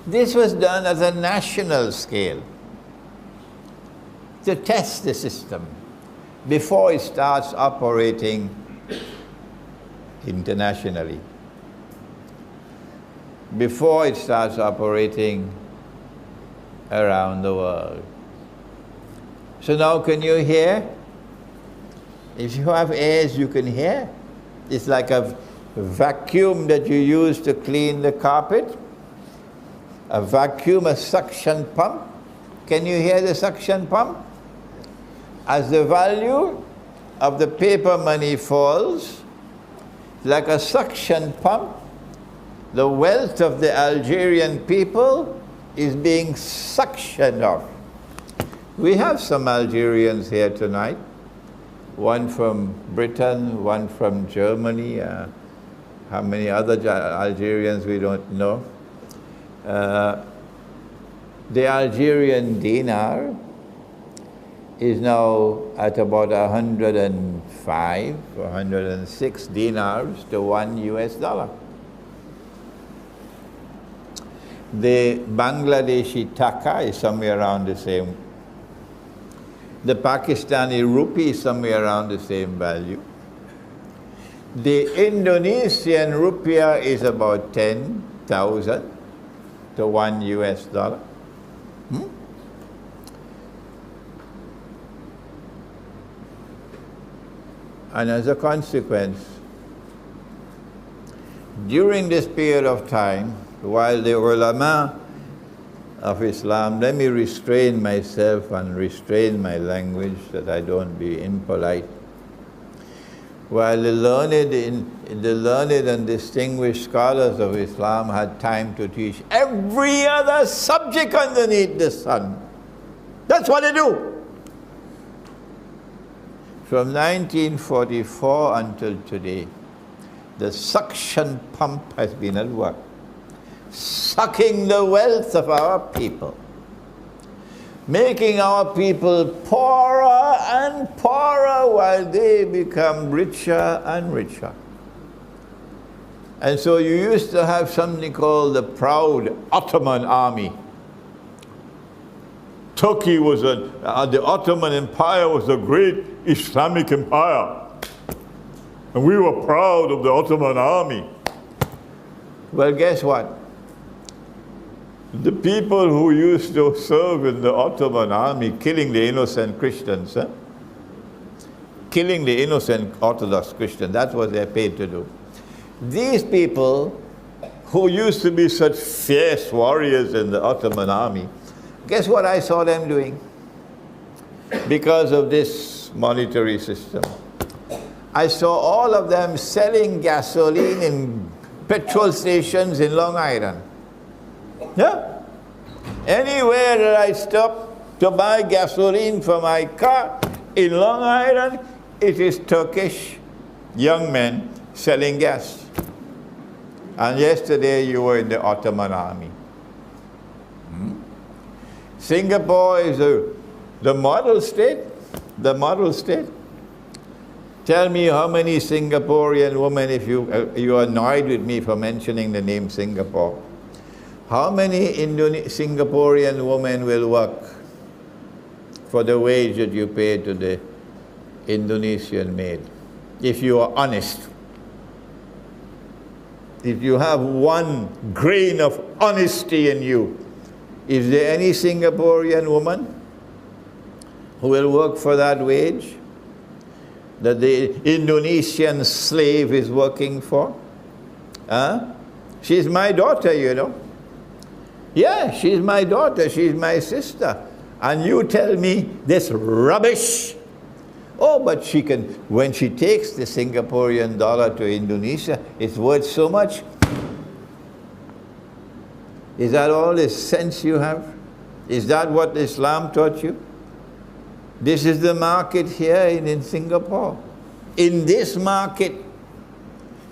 Speaker 1: This was done at a national scale to test the system before it starts operating internationally, before it starts operating around the world. So now can you hear? If you have ears, you can hear. It's like a vacuum that you use to clean the carpet. A vacuum, a suction pump. Can you hear the suction pump? As the value of the paper money falls, like a suction pump, the wealth of the Algerian people is being suctioned off. We have some Algerians here tonight, one from Britain, one from Germany, how many other Algerians we don't know. The Algerian dinar is now at about 105 or 106 dinars to 1 US dollar. The Bangladeshi taka is somewhere around the same. The Pakistani rupee is somewhere around the same value. The Indonesian rupiah is about 10,000 to $1. And as a consequence, during this period of time, while the ulama of Islam, let me restrain myself and restrain my language that I don't be impolite. While the learned and distinguished scholars of Islam had time to teach every other subject underneath the sun. That's what they do. From 1944 until today, the suction pump has been at work, sucking the wealth of our people, making our people poorer and poorer while they become richer and richer. And so you used to have something called the proud Ottoman army. Turkey was the Ottoman Empire was a great Islamic empire. And we were proud of the Ottoman army. Well, guess what? The people who used to serve in the Ottoman army, killing the innocent Christians, killing the innocent Orthodox Christians, that's what they're paid to do. These people who used to be such fierce warriors in the Ottoman army, guess what I saw them doing? Because of this monetary system, I saw all of them selling gasoline in petrol stations in Long Island. Yeah. Anywhere that I stop to buy gasoline for my car in Long Island, it is Turkish young men selling gas. And yesterday you were in the Ottoman army. Singapore is the model state. The model state. Tell me how many Singaporean women, if you are annoyed with me for mentioning the name Singapore, how many Singaporean women will work for the wage that you pay to the Indonesian maid? If you are honest. If you have one grain of honesty in you, is there any Singaporean woman who will work for that wage that the Indonesian slave is working for? She's my daughter, you know. Yeah, she's my daughter, she's my sister. And you tell me this rubbish? Oh, but she can, when she takes the Singaporean dollar to Indonesia, it's worth so much. Is that all the sense you have? Is that what Islam taught you? This is the market here in Singapore. In this market,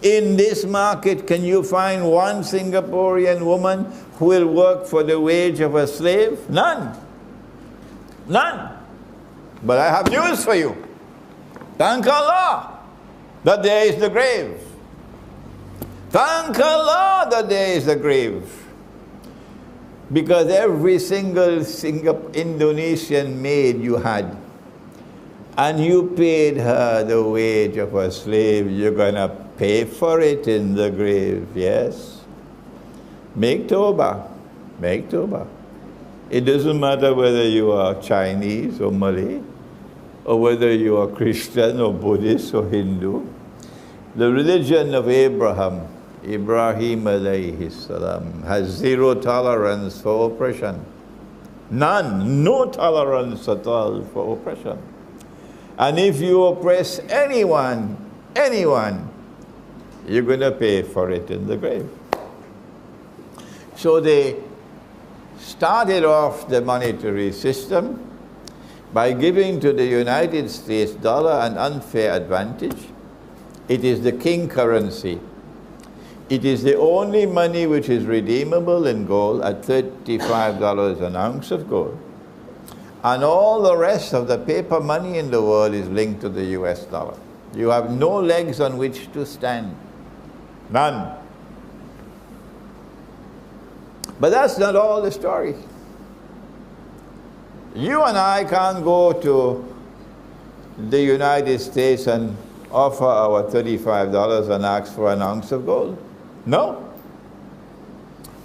Speaker 1: can you find one Singaporean woman who will work for the wage of a slave? None. None. But I have news for you. Thank Allah that there is the grave. Thank Allah that there is the grave. Because every single Indonesian maid you had, and you paid her the wage of a slave, you're going to pay for it in the grave, yes? Make tawbah. Make tawbah. It doesn't matter whether you are Chinese or Malay, or whether you are Christian or Buddhist or Hindu. The religion of Ibrahim alayhi salam, has zero tolerance for oppression. None, no tolerance at all for oppression. And if you oppress anyone, you're going to pay for it in the grave. So they started off the monetary system by giving to the United States dollar an unfair advantage. It is the king currency. It is the only money which is redeemable in gold at $35 an ounce of gold. And all the rest of the paper money in the world is linked to the US dollar. You have no legs on which to stand. None. But that's not all the story. You and I can't go to the United States and offer our $35 and ask for an ounce of gold. No.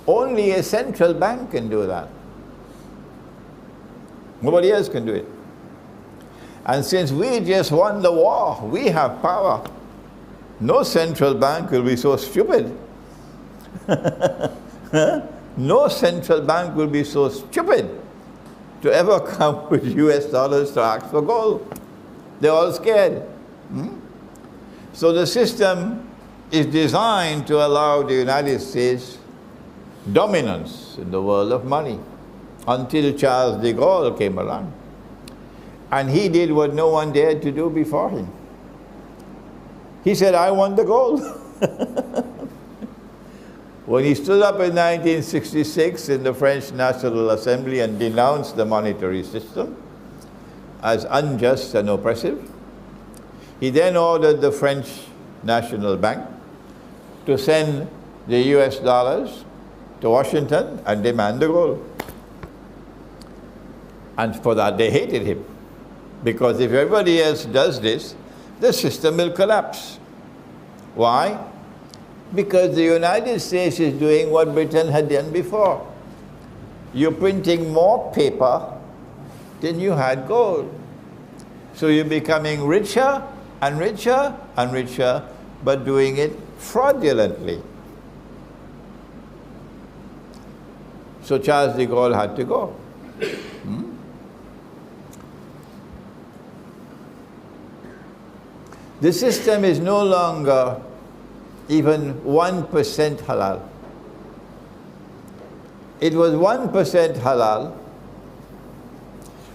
Speaker 1: Only a central bank can do that. Nobody else can do it. And since we just won the war, we have power. No central bank will be so stupid. No central bank will be so stupid to ever come with US dollars to ask for gold. They're all scared. So the system is designed to allow the United States dominance in the world of money until Charles de Gaulle came along. And he did what no one dared to do before him. He said, I want the gold. When he stood up in 1966 in the French National Assembly and denounced the monetary system as unjust and oppressive, he then ordered the French National Bank to send the US dollars to Washington and demand the gold. And for that they hated him, because if everybody else does this, the system will collapse. Why? Because the United States is doing what Britain had done before. You're printing more paper than you had gold. So you're becoming richer and richer and richer, but doing it fraudulently. So Charles de Gaulle had to go. The system is no longer even 1% halal. It was 1% halal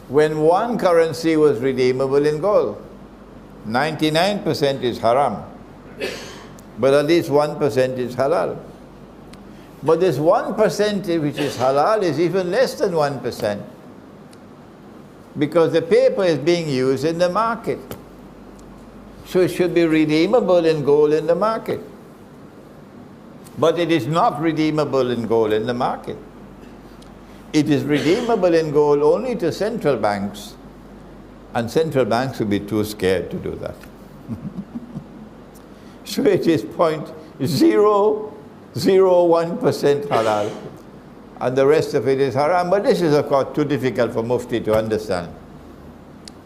Speaker 1: when one currency was redeemable in gold. 99% is haram, but at least 1% is halal. But this 1% which is halal is even less than 1%, because the paper is being used in the market. So it should be redeemable in gold in the market. But it is not redeemable in gold in the market. It is redeemable in gold only to central banks, and central banks will be too scared to do that. So it is 0.001% halal, and the rest of it is haram. But this is, of course, too difficult for Mufti to understand.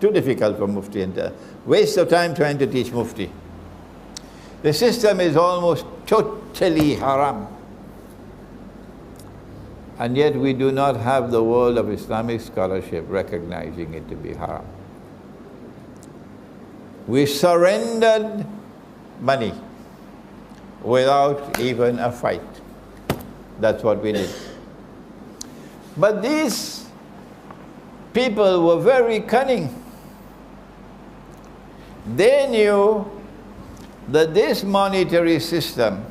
Speaker 1: Too difficult for Mufti, and waste of time trying to teach Mufti. The system is almost totally haram. And yet we do not have the world of Islamic scholarship recognizing it to be haram. We surrendered money without even a fight. That's what we did. But these people were very cunning. They knew that this monetary system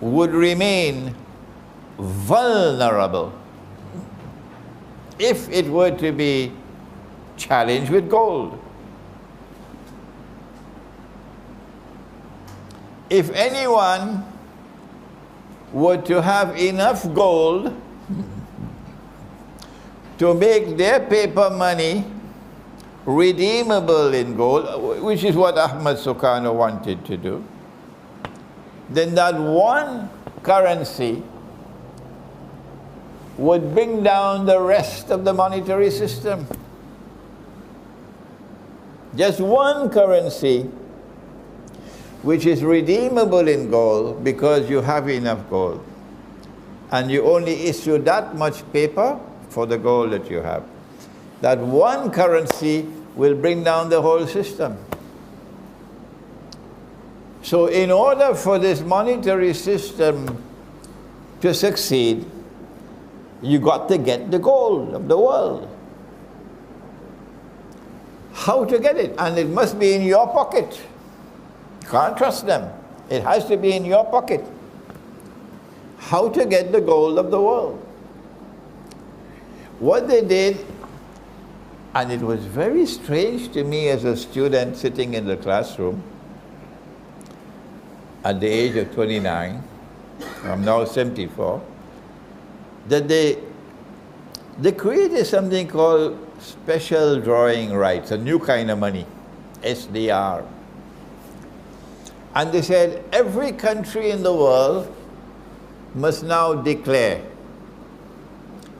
Speaker 1: would remain vulnerable if it were to be challenged with gold. If anyone were to have enough gold to make their paper money redeemable in gold, which is what Ahmad Sukarno wanted to do, then that one currency would bring down the rest of the monetary system. Just one currency which is redeemable in gold because you have enough gold, and you only issue that much paper for the gold that you have. That one currency will bring down the whole system. So in order for this monetary system to succeed, you got to get the gold of the world. How to get it? And it must be in your pocket. You can't trust them. It has to be in your pocket. How to get the gold of the world? What they did, and it was very strange to me as a student sitting in the classroom at the age of 29, I'm now 74, that they created something called special drawing rights, a new kind of money, SDR. And they said every country in the world must now declare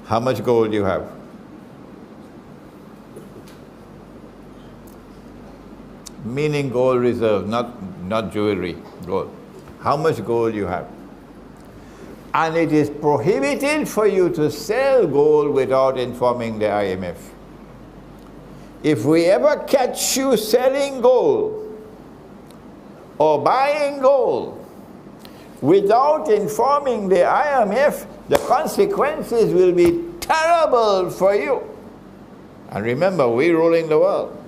Speaker 1: how much gold you have. Meaning gold reserve, not jewelry, gold. How much gold you have. And it is prohibited for you to sell gold without informing the IMF. If we ever catch you selling gold or buying gold without informing the IMF, the consequences will be terrible for you. And remember, we're ruling the world.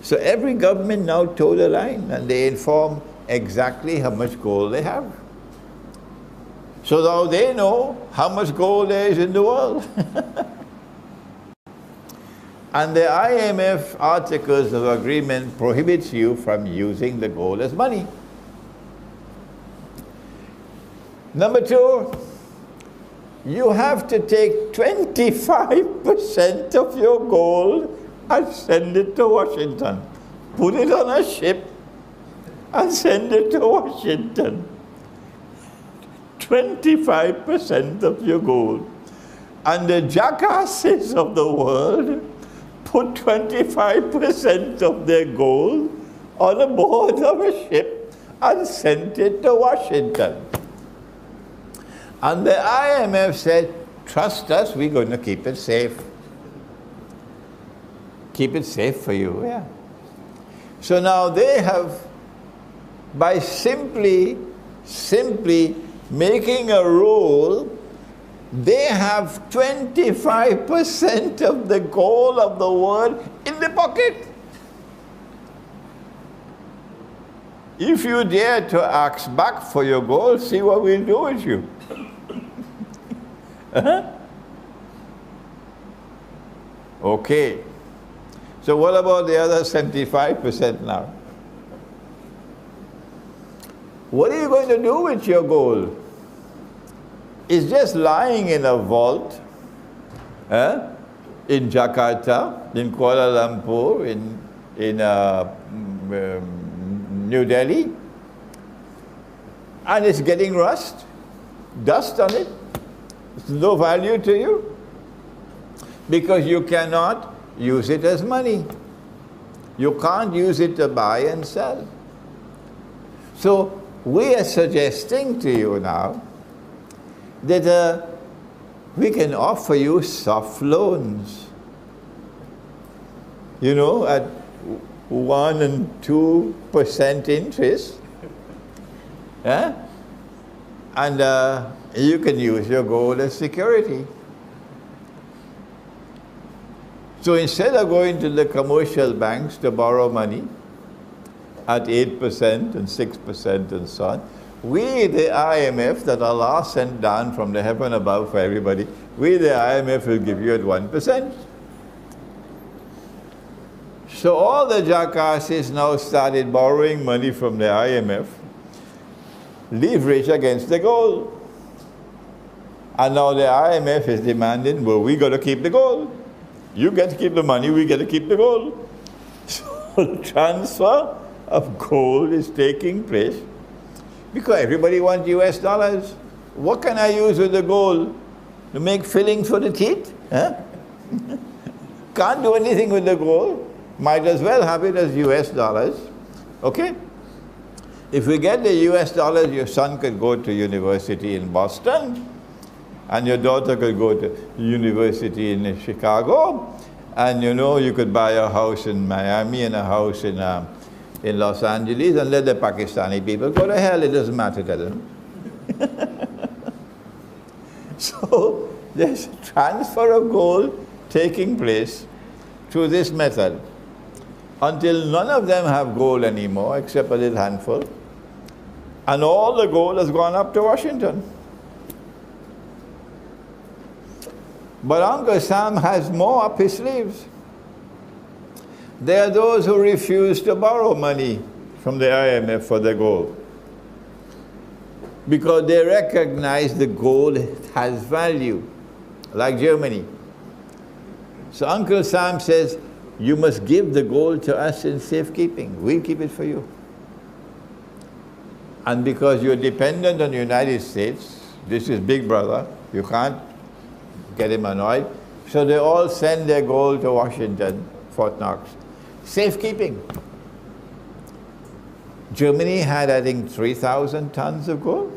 Speaker 1: So every government now toe the line and they inform exactly how much gold they have. So now they know how much gold there is in the world. And the IMF Articles of Agreement prohibits you from using the gold as money. Number two, you have to take 25% of your gold and send it to Washington. Put it on a ship and send it to Washington. 25% of your gold. And the jackasses of the world put 25% of their gold on a board of a ship and sent it to Washington. And the IMF said, trust us, we're going to keep it safe. Keep it safe for you, yeah. So now they have, by simply making a rule, they have 25% of the gold of the world in the pocket. If you dare to ask back for your gold, see what we'll do with you. Okay. So what about the other 75% now? What are you going to do with your gold? It's just lying in a vault in Jakarta, in Kuala Lumpur, in New Delhi, and it's getting dust on it. It's no value to you because you cannot use it as money. You can't use it to buy and sell. So we are suggesting to you now that we can offer you soft loans, you know, at 1 and 2% interest, and you can use your gold as security. So instead of going to the commercial banks to borrow money at 8% and 6% and so on, we, the IMF, that Allah sent down from the heaven above for everybody, we, the IMF, will give you at 1%. So all the jackasses now started borrowing money from the IMF, leverage against the gold. And now the IMF is demanding, well, we got to keep the gold. You get to keep the money, we get to keep the gold. So the transfer of gold is taking place because everybody wants US dollars. What can I use with the gold? To make fillings for the teeth? Can't do anything with the gold. Might as well have it as US dollars. Okay? If we get the US dollars, your son could go to university in Boston, and your daughter could go to university in Chicago, and you know, you could buy a house in Miami and a house in Los Angeles, and let the Pakistani people go to hell. It doesn't matter to them. So there's a transfer of gold taking place through this method until none of them have gold anymore except a little handful, and all the gold has gone up to Washington. But Uncle Sam has more up his sleeves. There are those who refuse to borrow money from the IMF for their gold. because they recognize the gold has value, like Germany. So Uncle Sam says, you must give the gold to us in safekeeping. We'll keep it for you. And because you're dependent on the United States, this is Big Brother, you can't get him annoyed. So they all send their gold to Washington, Fort Knox. Safekeeping. Germany had, I think, 3,000 tons of gold.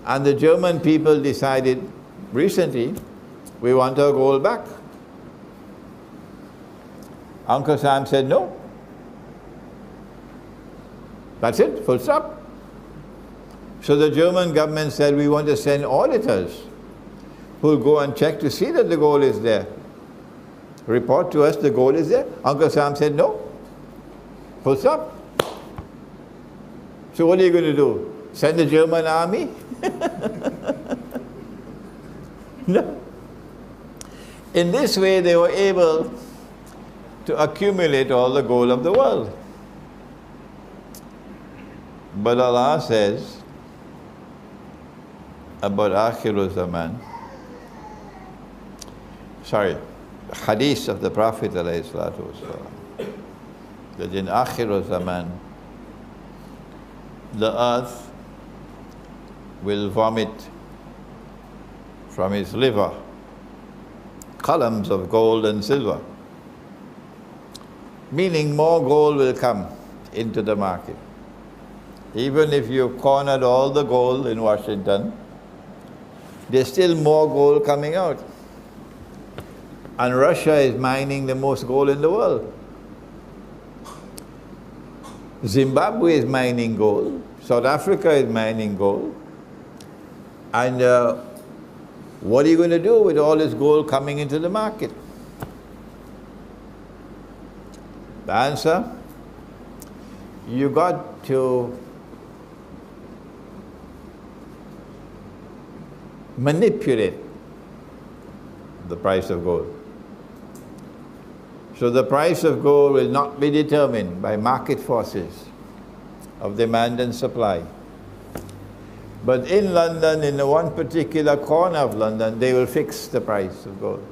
Speaker 1: And the German people decided recently, we want our gold back. Uncle Sam said no. That's it, full stop. So the German government said, we want to send auditors who will go and check to see that the gold is there. Report to us the gold is there. Uncle Sam said no. Full stop. So what are you going to do? Send the German army? No. In this way, they were able to accumulate all the gold of the world. But Allah says about Akhirul Zaman, hadith of the Prophet ﷺ, that in Akhirul Zaman, the earth will vomit from its liver columns of gold and silver, meaning more gold will come into the market. Even if you've cornered all the gold in Washington, there's still more gold coming out. And Russia is mining the most gold in the world. Zimbabwe is mining gold. South Africa is mining gold. And what are you going to do with all this gold coming into the market? The answer, you got to manipulate the price of gold. So the price of gold will not be determined by market forces of demand and supply. But in London, in the one particular corner of London, they will fix the price of gold.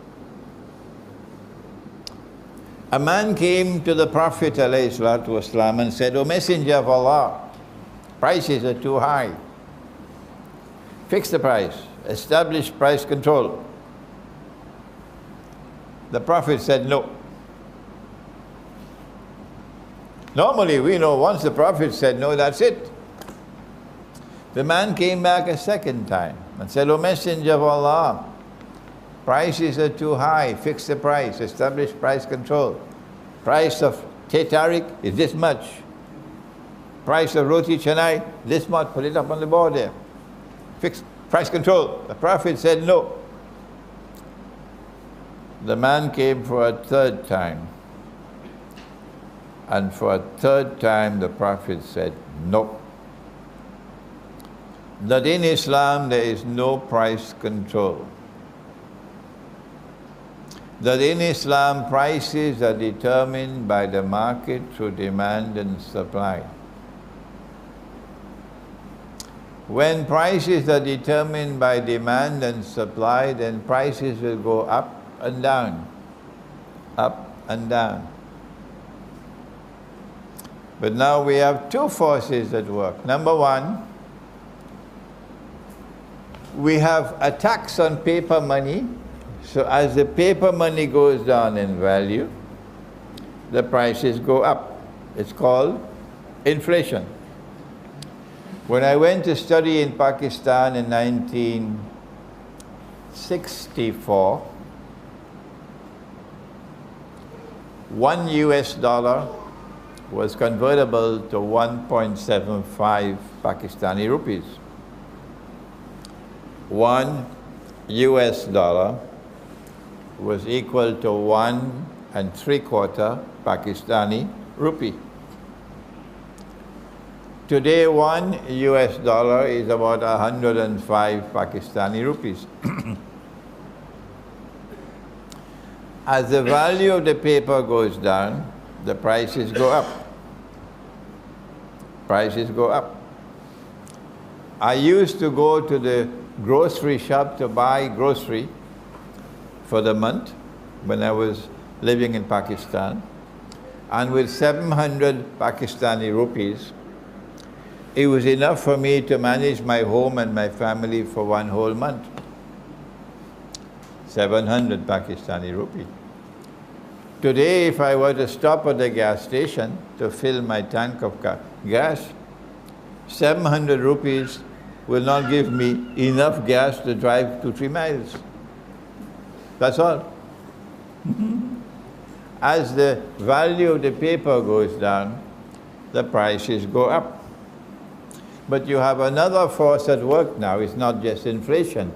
Speaker 1: A man came to the Prophet ﷺ and said, O Messenger of Allah, prices are too high. Fix the price. Establish price control. The Prophet said no. Normally we know once the Prophet said no, that's it. The man came back a second time and said, O Messenger of Allah, prices are too high, fix the price, establish price control. Price of Tetarik is this much. Price of Roti Canai, this much, put it up on the board there. Fix price control. The Prophet said no. The man came for a third time. And for a third time the Prophet said no. That in Islam there is no price control. That in Islam prices are determined by the market through demand and supply. When prices are determined by demand and supply, then prices will go up and down, up and down. But now we have two forces at work. Number one, we have a tax on paper money. So as the paper money goes down in value, the prices go up. It's called inflation. When I went to study in Pakistan in 1964, $1 US was convertible to 1.75 Pakistani rupees. $1 US was equal to 1 3/4 Pakistani rupee. Today, $1 US is about 105 Pakistani rupees. As the value of the paper goes down, the prices go up. Prices go up. I used to go to the grocery shop to buy grocery for the month when I was living in Pakistan. And with 700 Pakistani rupees, it was enough for me to manage my home and my family for one whole month. 700 Pakistani rupee. Today, if I were to stop at the gas station to fill my tank of gas, 700 rupees will not give me enough gas to drive 2-3 miles. That's all. As the value of the paper goes down, the prices go up. But you have another force at work now. It's not just inflation.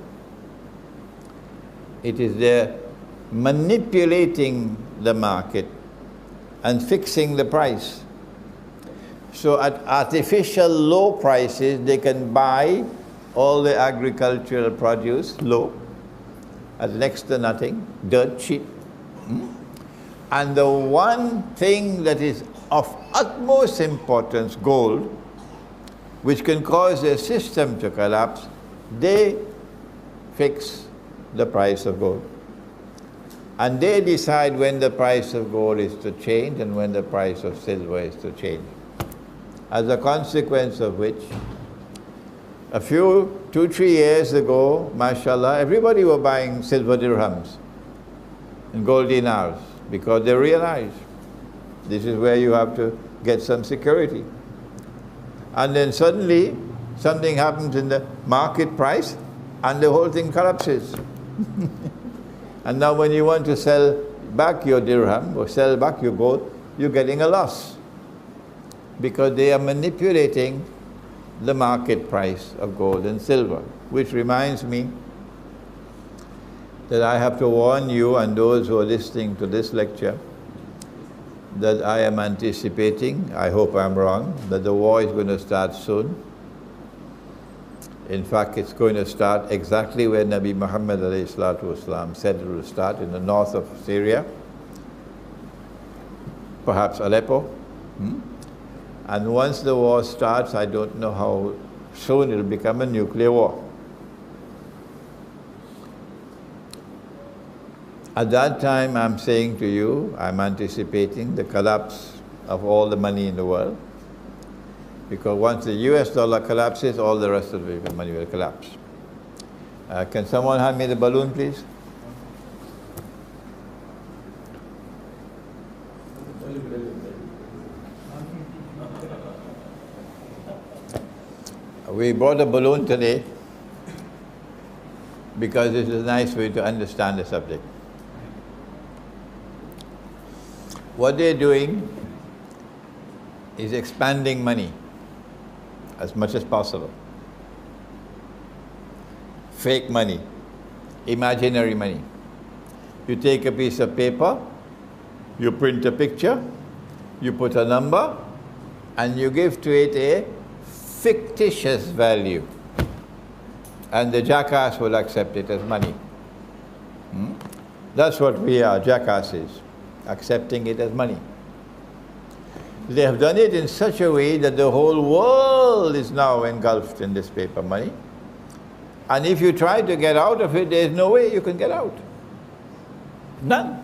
Speaker 1: It is they're manipulating the market and fixing the price. So at artificial low prices, they can buy all the agricultural produce low, at next to nothing, dirt cheap. And the one thing that is of utmost importance, gold, which can cause a system to collapse, they fix the price of gold. And they decide when the price of gold is to change and when the price of silver is to change. As a consequence of which, a few, 2-3 years ago, mashallah, everybody were buying silver dirhams and gold dinars because they realized this is where you have to get some security. And then suddenly, something happens in the market price and the whole thing collapses. And now when you want to sell back your dirham or sell back your gold, you're getting a loss because they are manipulating the market price of gold and silver. Which reminds me that I have to warn you and those who are listening to this lecture that I am anticipating, I hope I'm wrong, that the war is going to start soon. In fact, it's going to start exactly where Nabi Muhammad ﷺ said it will start, in the north of Syria, perhaps Aleppo. And once the war starts, I don't know how soon it will become a nuclear war. At that time, I'm saying to you, I'm anticipating the collapse of all the money in the world. Because once the US dollar collapses, all the rest of the money will collapse. Can someone hand me the balloon, please? We brought a balloon today because this is a nice way to understand the subject. What they're doing is expanding money as much as possible. Fake money, imaginary money. You take a piece of paper, you print a picture, you put a number, and you give to it a fictitious value. And the jackass will accept it as money. That's what we are, jackasses, accepting it as money. They have done it in such a way that the whole world is now engulfed in this paper money. And if you try to get out of it, there's no way you can get out. None.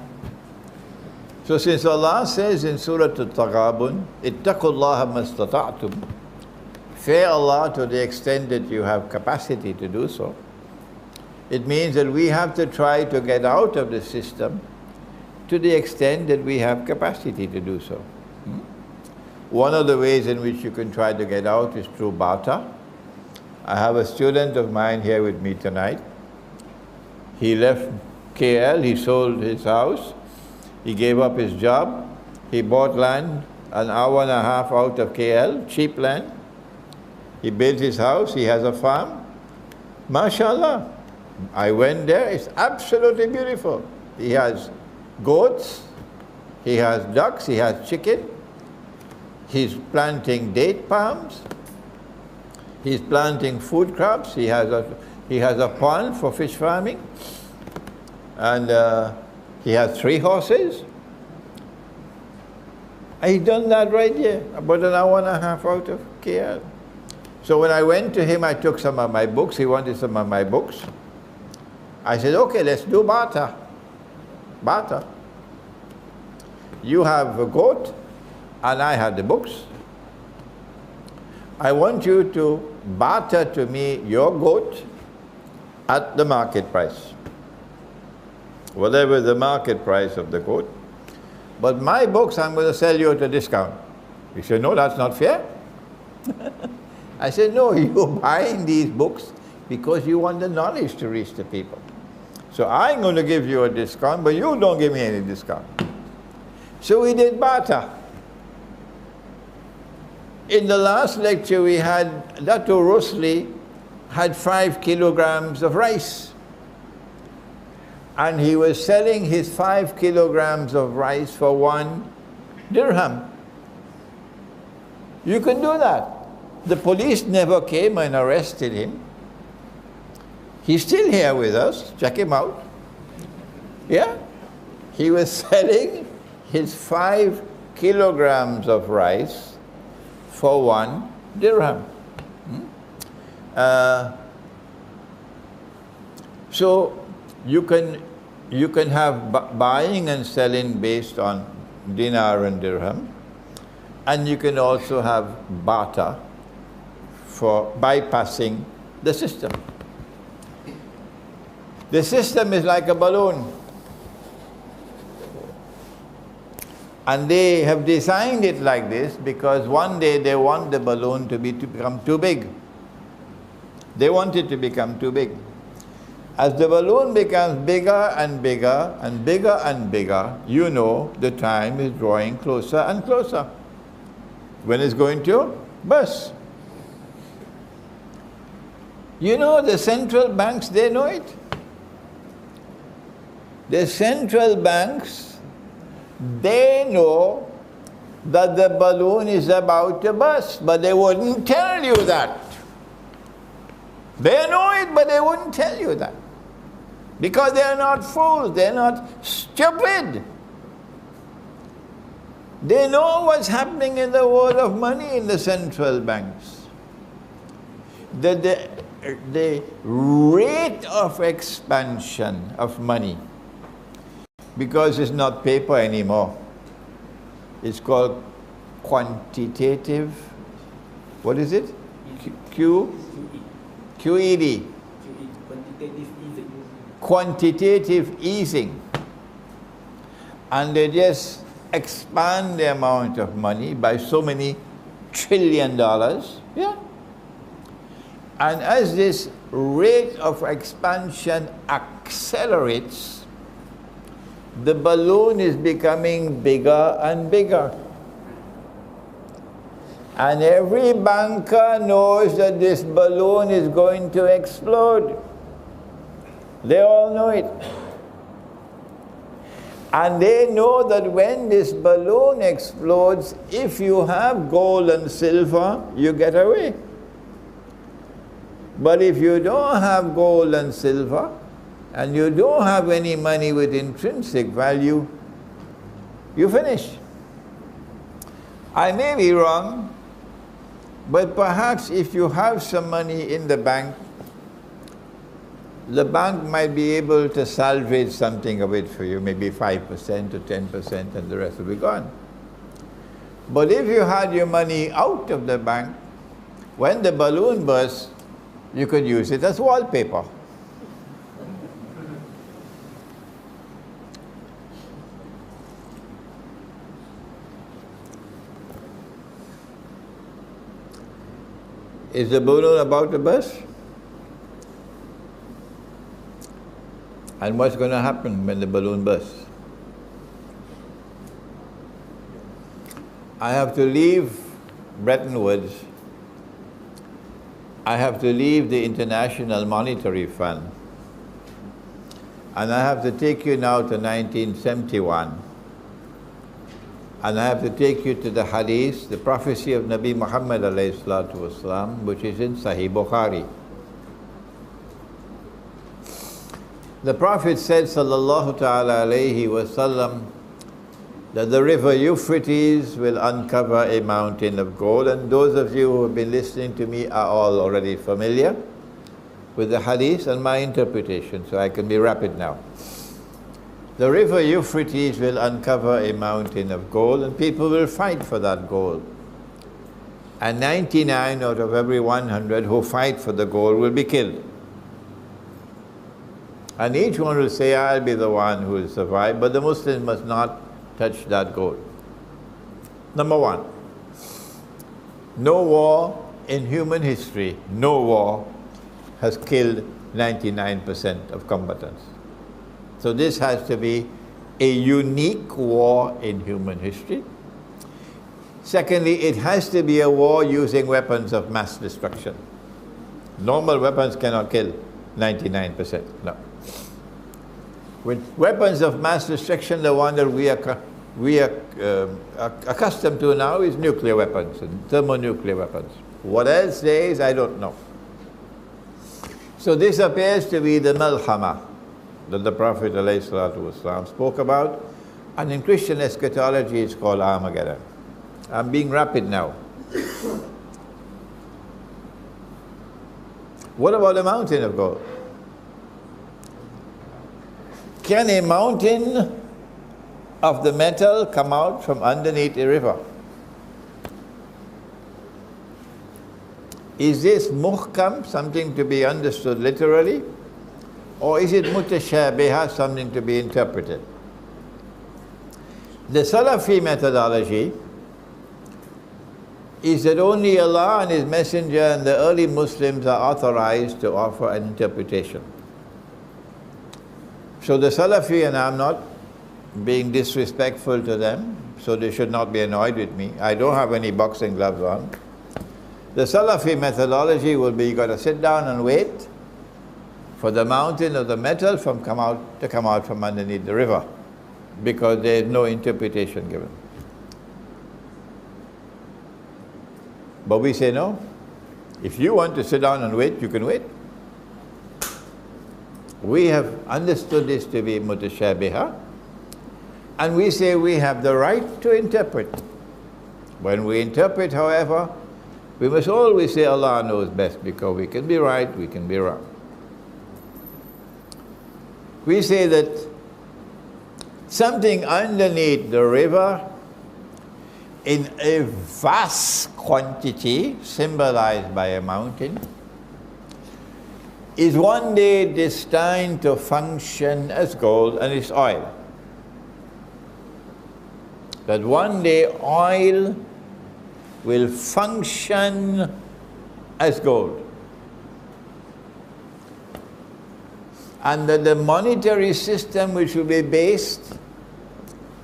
Speaker 1: So since Allah says in Surah Al-Taghabun, "Ittaqu Allaha mastata'tum," fear Allah to the extent that you have capacity to do so, it means that we have to try to get out of the system to the extent that we have capacity to do so. One of the ways in which you can try to get out is through barter. I have a student of mine here with me tonight. He left KL, he sold his house, he gave up his job, he bought land an hour and a half out of KL, cheap land. He built his house, he has a farm. MashaAllah. I went there, it's absolutely beautiful. He has goats, he has ducks, he has chicken. He's planting date palms. He's planting food crops. He has a pond for fish farming. And he has 3 horses. And he's done that right here, about an hour and a half out of KL. So when I went to him, I took some of my books. He wanted some of my books. I said, okay, let's do barter. Barter. You have a goat, and I have the books. I want you to barter to me your goat at the market price. Whatever the market price of the goat. But my books, I'm going to sell you at a discount. He said, no, that's not fair. I said, no, you're buying these books because you want the knowledge to reach the people. So I'm going to give you a discount, but you don't give me any discount. So we did barter. In the last lecture we had, Dr. Rosli had 5 kilograms of rice. And he was selling his 5 kilograms of rice for 1 dirham. You can do that. The police never came and arrested him. He's still here with us. Check him out. Yeah? He was selling his 5 kilograms of rice for 1 dirham. So you can have buying and selling based on dinar and dirham, and you can also have barter for bypassing the system. The system is like a balloon, and they have designed it like this because one day they want the balloon to become too big. They want it to become too big. As the balloon becomes bigger and bigger and bigger and bigger, you know the time is drawing closer and closer. When it's going to burst. You know, the central banks, they know it. The central banks, they know that the balloon is about to burst, but they wouldn't tell you that. They know it, but they wouldn't tell you that. Because they are not fools, they are not stupid. They know what's happening in the world of money in the central banks. The rate of expansion of money, because it's not paper anymore, it's called quantitative, what is it? QED. Quantitative easing. And they just expand the amount of money by so many $1 trillion. Yeah. And as this rate of expansion accelerates, the balloon is becoming bigger and bigger. And every banker knows that this balloon is going to explode. They all know it. And they know that when this balloon explodes, if you have gold and silver, you get away. But if you don't have gold and silver, and you don't have any money with intrinsic value, you finish. I may be wrong, but perhaps if you have some money in the bank might be able to salvage something of it for you, maybe 5% or 10%, and the rest will be gone. But if you had your money out of the bank, when the balloon bursts, you could use it as wallpaper. Is the balloon about to burst? And what's going to happen when the balloon bursts? I have to leave Bretton Woods. I have to leave the International Monetary Fund. And I have to take you now to 1971. And I have to take you to the hadith, the prophecy of Nabi Muhammad alayhi salatu wasalam, which is in Sahih Bukhari. The Prophet said, sallallahu ta'ala alayhi wasallam, that the river Euphrates will uncover a mountain of gold. And those of you who have been listening to me are all already familiar with the hadith and my interpretation, so I can be rapid now. The river Euphrates will uncover a mountain of gold, and people will fight for that gold. And 99 out of every 100 who fight for the gold will be killed. And each one will say, I'll be the one who will survive, but the Muslims must not touch that gold. Number one, no war in human history, no war has killed 99% of combatants. So this has to be a unique war in human history. Secondly, it has to be a war using weapons of mass destruction. Normal weapons cannot kill 99%, no. With weapons of mass destruction, the one that we are accustomed to now is nuclear weapons and thermonuclear weapons. What else there is, I don't know. So this appears to be the malhama that the Prophet ﷺ spoke about, and in Christian eschatology it's called Armageddon. I'm being rapid now. What about the mountain of gold? Can a mountain of the metal come out from underneath a river? Is this muhkam, something to be understood literally? Or is it mutashabiha, something to be interpreted? The Salafi methodology is that only Allah and His Messenger and the early Muslims are authorized to offer an interpretation. So the Salafi, and I'm not being disrespectful to them, so they should not be annoyed with me. I don't have any boxing gloves on. The Salafi methodology will be, you got to sit down and wait for the mountain of the metal to come out from underneath the river, because there is no interpretation given. But we say no. If you want to sit down and wait, you can wait. We have understood this to be mutashabiha, and we say we have the right to interpret. When we interpret, however, we must always say Allah knows best, because we can be right, we can be wrong. We say that something underneath the river in a vast quantity, symbolized by a mountain, is one day destined to function as gold, and it's oil. That one day oil will function as gold. And that the monetary system, which will be based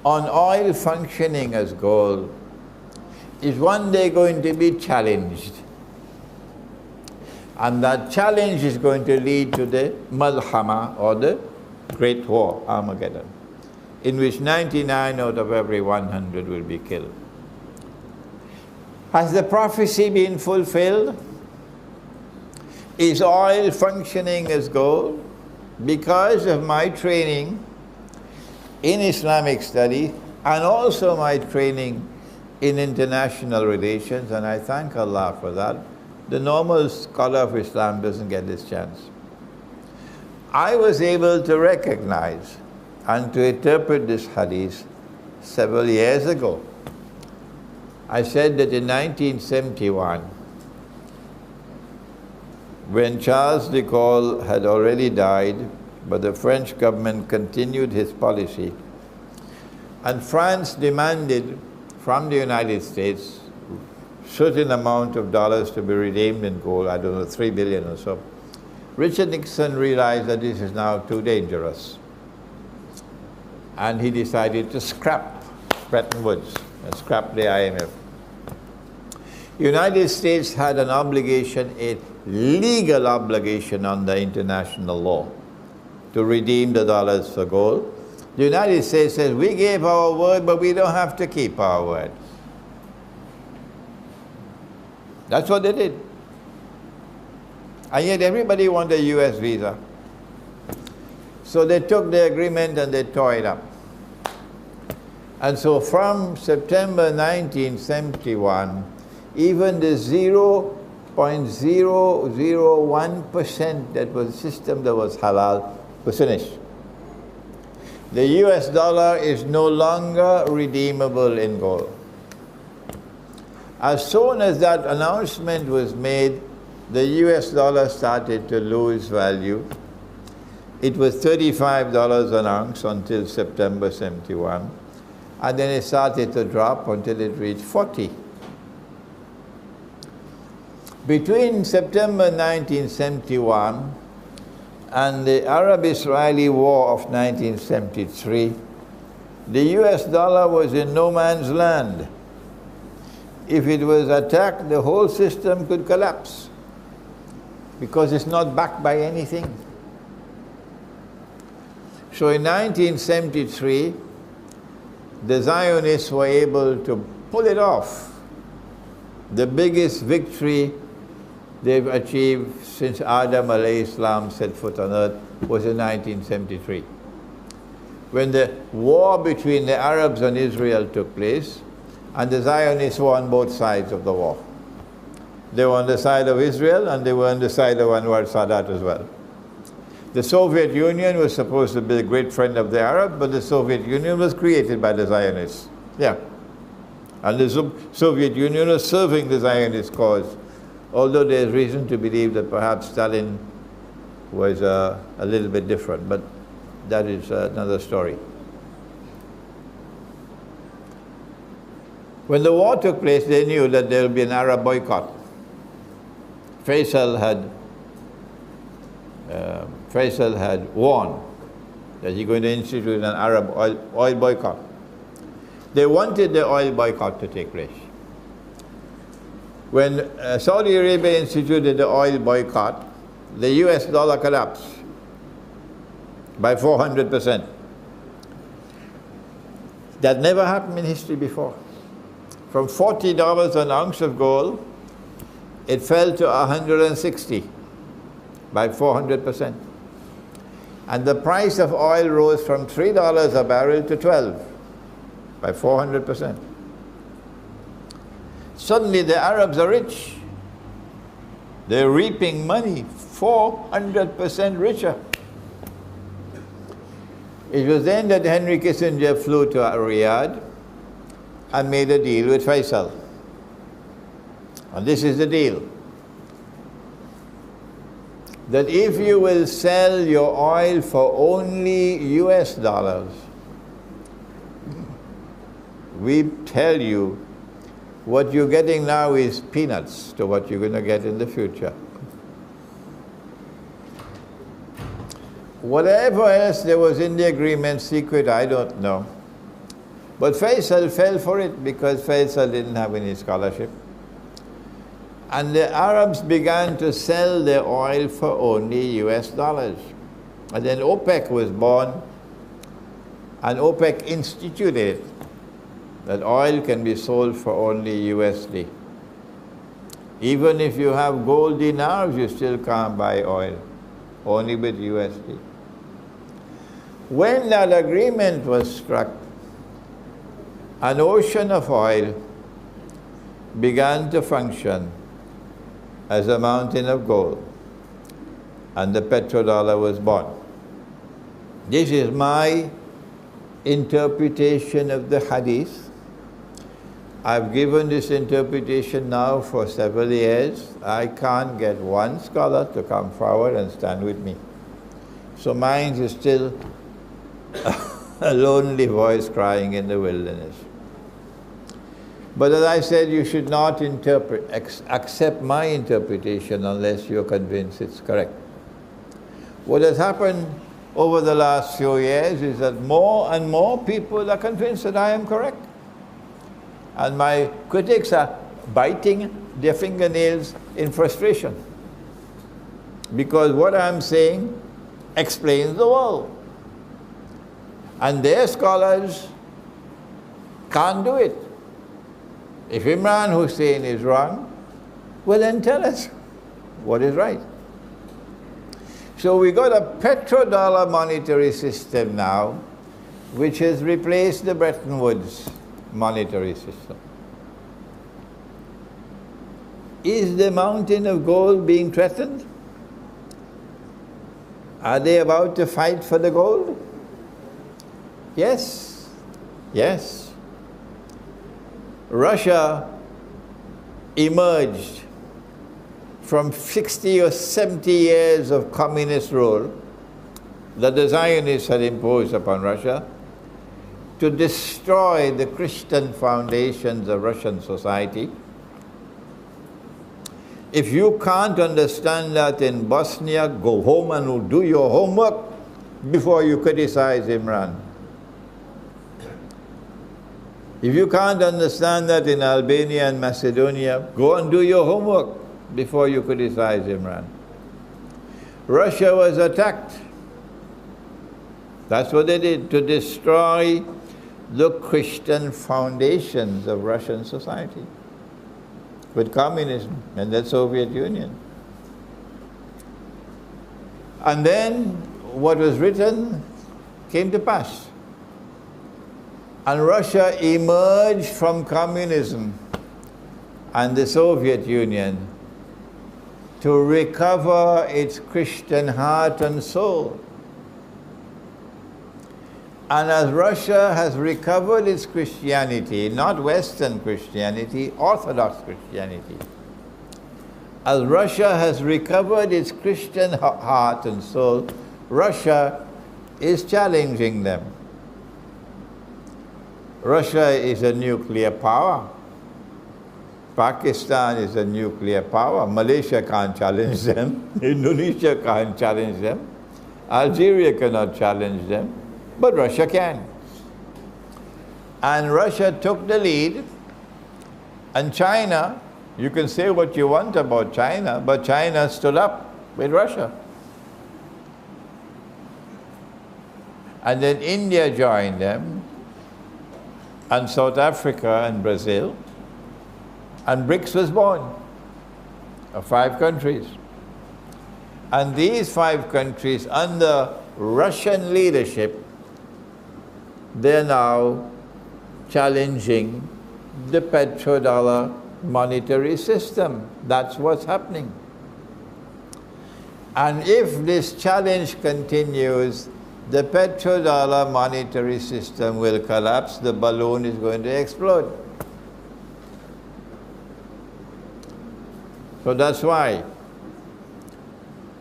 Speaker 1: on oil functioning as gold, is one day going to be challenged. And that challenge is going to lead to the malhama, or the Great War, Armageddon, in which 99 out of every 100 will be killed. Has the prophecy been fulfilled? Is oil functioning as gold? Because of my training in Islamic study and also my training in international relations, and I thank Allah for that, the normal scholar of Islam doesn't get this chance. I was able to recognize and to interpret this hadith several years ago. I said that in 1971, when Charles de Gaulle had already died, but the French government continued his policy, and France demanded from the United States certain amount of dollars to be redeemed in gold, I don't know, 3 billion or so. Richard Nixon realized that this is now too dangerous, and he decided to scrap Bretton Woods and scrap the IMF. United States had an obligation, a legal obligation under international law, to redeem the dollars for gold. The United States says, we gave our word, but we don't have to keep our word. That's what they did. And yet everybody wanted a US visa. So they took the agreement and they tore it up. And so from September 1971, even the 0.001% that was a system that was halal was finished. The US dollar is no longer redeemable in gold. As soon as that announcement was made, the US dollar started to lose value. It was $35 an ounce until September 71, and then it started to drop until it reached 40. Between September 1971 and the Arab-Israeli War of 1973, the US dollar was in no man's land. If it was attacked, the whole system could collapse because it's not backed by anything. So in 1973, the Zionists were able to pull it off. The biggest victory they've achieved since Adam alayhi salam set foot on earth was in 1973. When the war between the Arabs and Israel took place, and the Zionists were on both sides of the war. They were on the side of Israel, and they were on the side of Anwar Sadat as well. The Soviet Union was supposed to be a great friend of the Arab, but the Soviet Union was created by the Zionists. Yeah. And the Soviet Union was serving the Zionist cause, although there's reason to believe that perhaps Stalin was a little bit different, but that is another story. When the war took place, they knew that there would be an Arab boycott. Faisal had warned that he's going to institute an Arab oil boycott. They wanted the oil boycott to take place. When Saudi Arabia instituted the oil boycott, the US dollar collapsed by 400%. That never happened in history before. From $40 an ounce of gold, it fell to $160 by 400%. And the price of oil rose from $3 a barrel to $12 by 400%. Suddenly the Arabs are rich. They're reaping money, 400% richer. It was then that Henry Kissinger flew to Riyadh and made a deal with Faisal. And this is the deal. That if you will sell your oil for only US dollars, we tell you what you're getting now is peanuts to what you're going to get in the future. Whatever else there was in the agreement, secret, I don't know. But Faisal fell for it because Faisal didn't have any scholarship. And the Arabs began to sell their oil for only US dollars. And then OPEC was born, and OPEC instituted it, that oil can be sold for only USD. Even if you have gold dinars, you still can't buy oil, only with USD. When that agreement was struck, an ocean of oil began to function as a mountain of gold, and the petrodollar was born. This is my interpretation of the hadith. I've given this interpretation now for several years. I can't get one scholar to come forward and stand with me. So mine is still a lonely voice crying in the wilderness. But as I said, you should not accept my interpretation unless you're convinced it's correct. What has happened over the last few years is that more and more people are convinced that I am correct. And my critics are biting their fingernails in frustration, because what I'm saying explains the world. And their scholars can't do it. If Imran Hosein is wrong, well then tell us what is right. So we got a petrodollar monetary system now, which has replaced the Bretton Woods monetary system. Is the mountain of gold being threatened? Are they about to fight for the gold? Yes. Yes. Russia emerged from 60 or 70 years of communist rule that the Zionists had imposed upon Russia to destroy the Christian foundations of Russian society. If you can't understand that in Bosnia, go home and do your homework before you criticize Imran. If you can't understand that in Albania and Macedonia, go and do your homework before you criticize Imran. Russia was attacked. That's what they did, to destroy the Christian foundations of Russian society with communism and the Soviet Union. And then what was written came to pass. And Russia emerged from communism and the Soviet Union to recover its Christian heart and soul. And as Russia has recovered its Christianity, not Western Christianity, Orthodox Christianity, as Russia has recovered its Christian heart and soul, Russia is challenging them. Russia is a nuclear power. Pakistan is a nuclear power. Malaysia can't challenge them. Indonesia can't challenge them. Algeria cannot challenge them. But Russia can. And Russia took the lead. And China, you can say what you want about China, but China stood up with Russia. And then India joined them, and South Africa and Brazil, and BRICS was born, of 5 countries. And these 5 countries, under Russian leadership, they're now challenging the petrodollar monetary system. That's what's happening. And if this challenge continues, the petrodollar monetary system will collapse, the balloon is going to explode. So that's why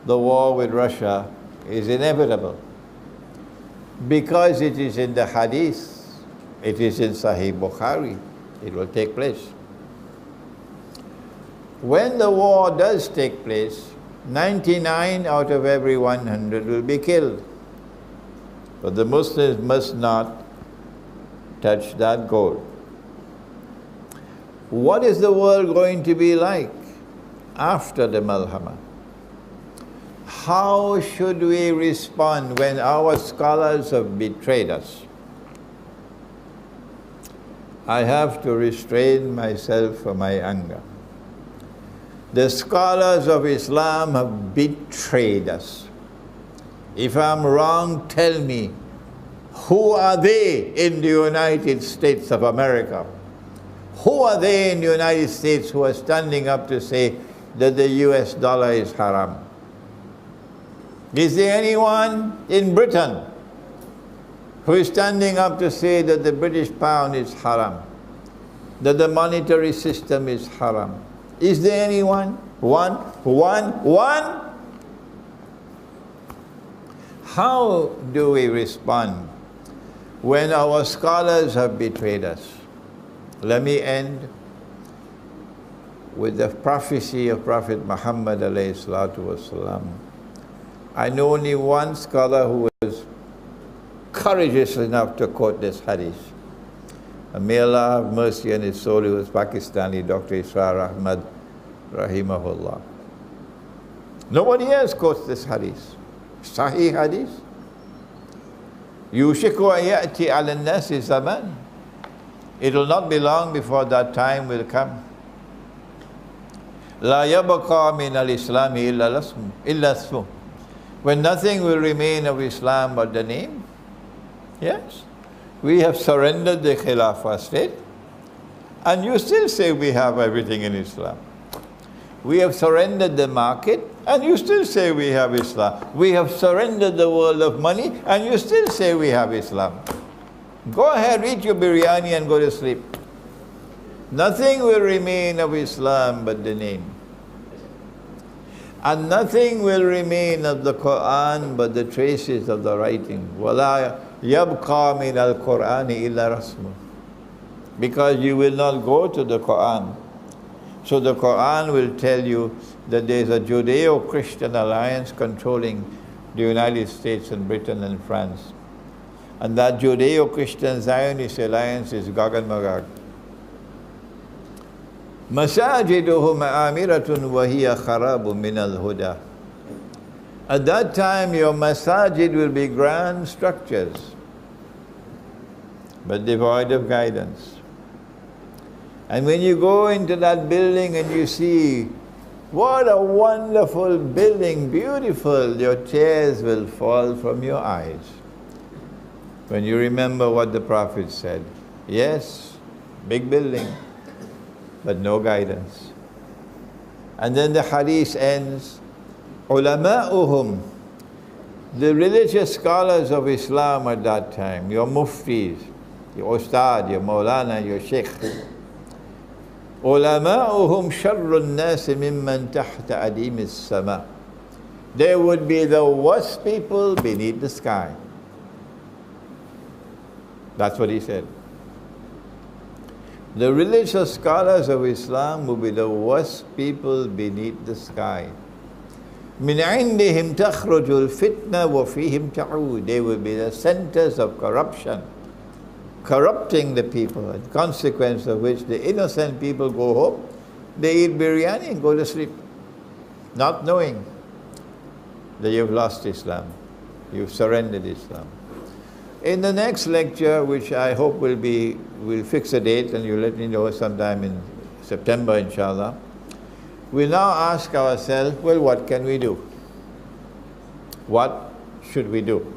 Speaker 1: the war with Russia is inevitable. Because it is in the Hadith, it is in Sahih Bukhari, it will take place. When the war does take place, 99 out of every 100 will be killed. But the Muslims must not touch that goal. What is the world going to be like after the Malhama? How should we respond when our scholars have betrayed us? I have to restrain myself from my anger. The scholars of Islam have betrayed us. If I'm wrong, tell me, who are they in the United States of America? Who are they in the United States who are standing up to say that the US dollar is haram? Is there anyone in Britain who is standing up to say that the British pound is haram, that the monetary system is haram? Is there anyone? One? How do we respond when our scholars have betrayed us? Let me end with the prophecy of Prophet Muhammad alayhi salatu wasalam. I know only one scholar who was courageous enough to quote this hadith. And may Allah have mercy on his soul, who was Pakistani, Dr. Israr Ahmad, rahimahullah. Nobody else quotes this hadith. Sahih hadith. Yushiku an ya'ti ala an-nasi zaman. It will not be long before that time will come. La yabqa min al-Islami illa ismu. When nothing will remain of Islam but the name. Yes. We have surrendered the Khilafah state, and you still say we have everything in Islam. We have surrendered the market, and you still say we have Islam. We have surrendered the world of money, and you still say we have Islam. Go ahead, eat your biryani and go to sleep. Nothing will remain of Islam but the name. And nothing will remain of the Quran but the traces of the writing. وَلَا يَبْقَى مِنَ الْقُرْآنِ إِلَّا رَسْمُ. Because you will not go to the Quran. So the Quran will tell you that there is a Judeo-Christian alliance controlling the United States and Britain and France. And that Judeo-Christian Zionist alliance is Gog and Magog. Masajiduhu ma'amiratun wa hiya kharabu min al-huda. At that time your masajid will be grand structures, but devoid of guidance. And when you go into that building and you see, what a wonderful building, beautiful, your tears will fall from your eyes. When you remember what the Prophet said, yes, big building, but no guidance. And then the hadith ends, ulama'uhum, the religious scholars of Islam at that time, your muftis, your ustad, your maulana, your sheikh, ulama'uhum sharrun nasi mimman tahta adim as-sama. They would be the worst people beneath the sky. That's what he said. The religious scholars of Islam will be the worst people beneath the sky. مِنْ عِنْدِهِمْ تَخْرُجُ الْفِتْنَةُ وَفِيهِمْ تَعُودُ. They will be the centers of corruption, corrupting the people, as a consequence of which the innocent people go home, they eat biryani and go to sleep, not knowing that you've lost Islam, you've surrendered Islam. In the next lecture, which I hope we'll fix a date and you'll let me know sometime in September, inshallah, we'll now ask ourselves, well, what can we do? What should we do?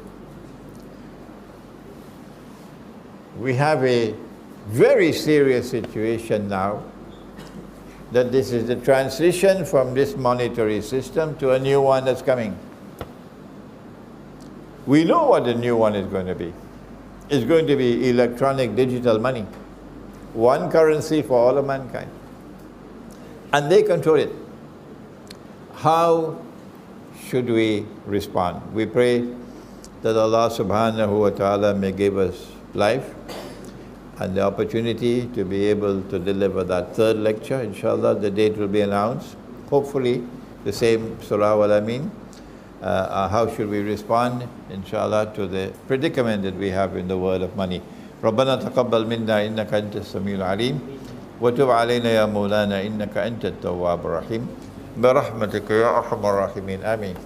Speaker 1: We have a very serious situation now, that this is the transition from this monetary system to a new one that's coming. We know what the new one is going to be. It's going to be electronic digital money. One currency for all of mankind. And they control it. How should we respond? We pray that Allah subhanahu wa ta'ala may give us life and the opportunity to be able to deliver that third lecture. Inshallah, the date will be announced. Hopefully, the same Surah Al-Amin. How should we respond, inshallah, to the predicament that we have in the world of money. رَبَّنَا تَقَبَّلْ مِنَّا إِنَّكَ أَنْتَ السَّمِيعُ الْعَلِيمُ وَتُبْ عَلَيْنَا يَا مَوْلَانَا إِنَّكَ أَنْتَ التَّوَّابُ الرَّحِيمُ بِرَحْمَتِكَ يَا أَرْحَمَ الرَّاحِمِينَ آمين.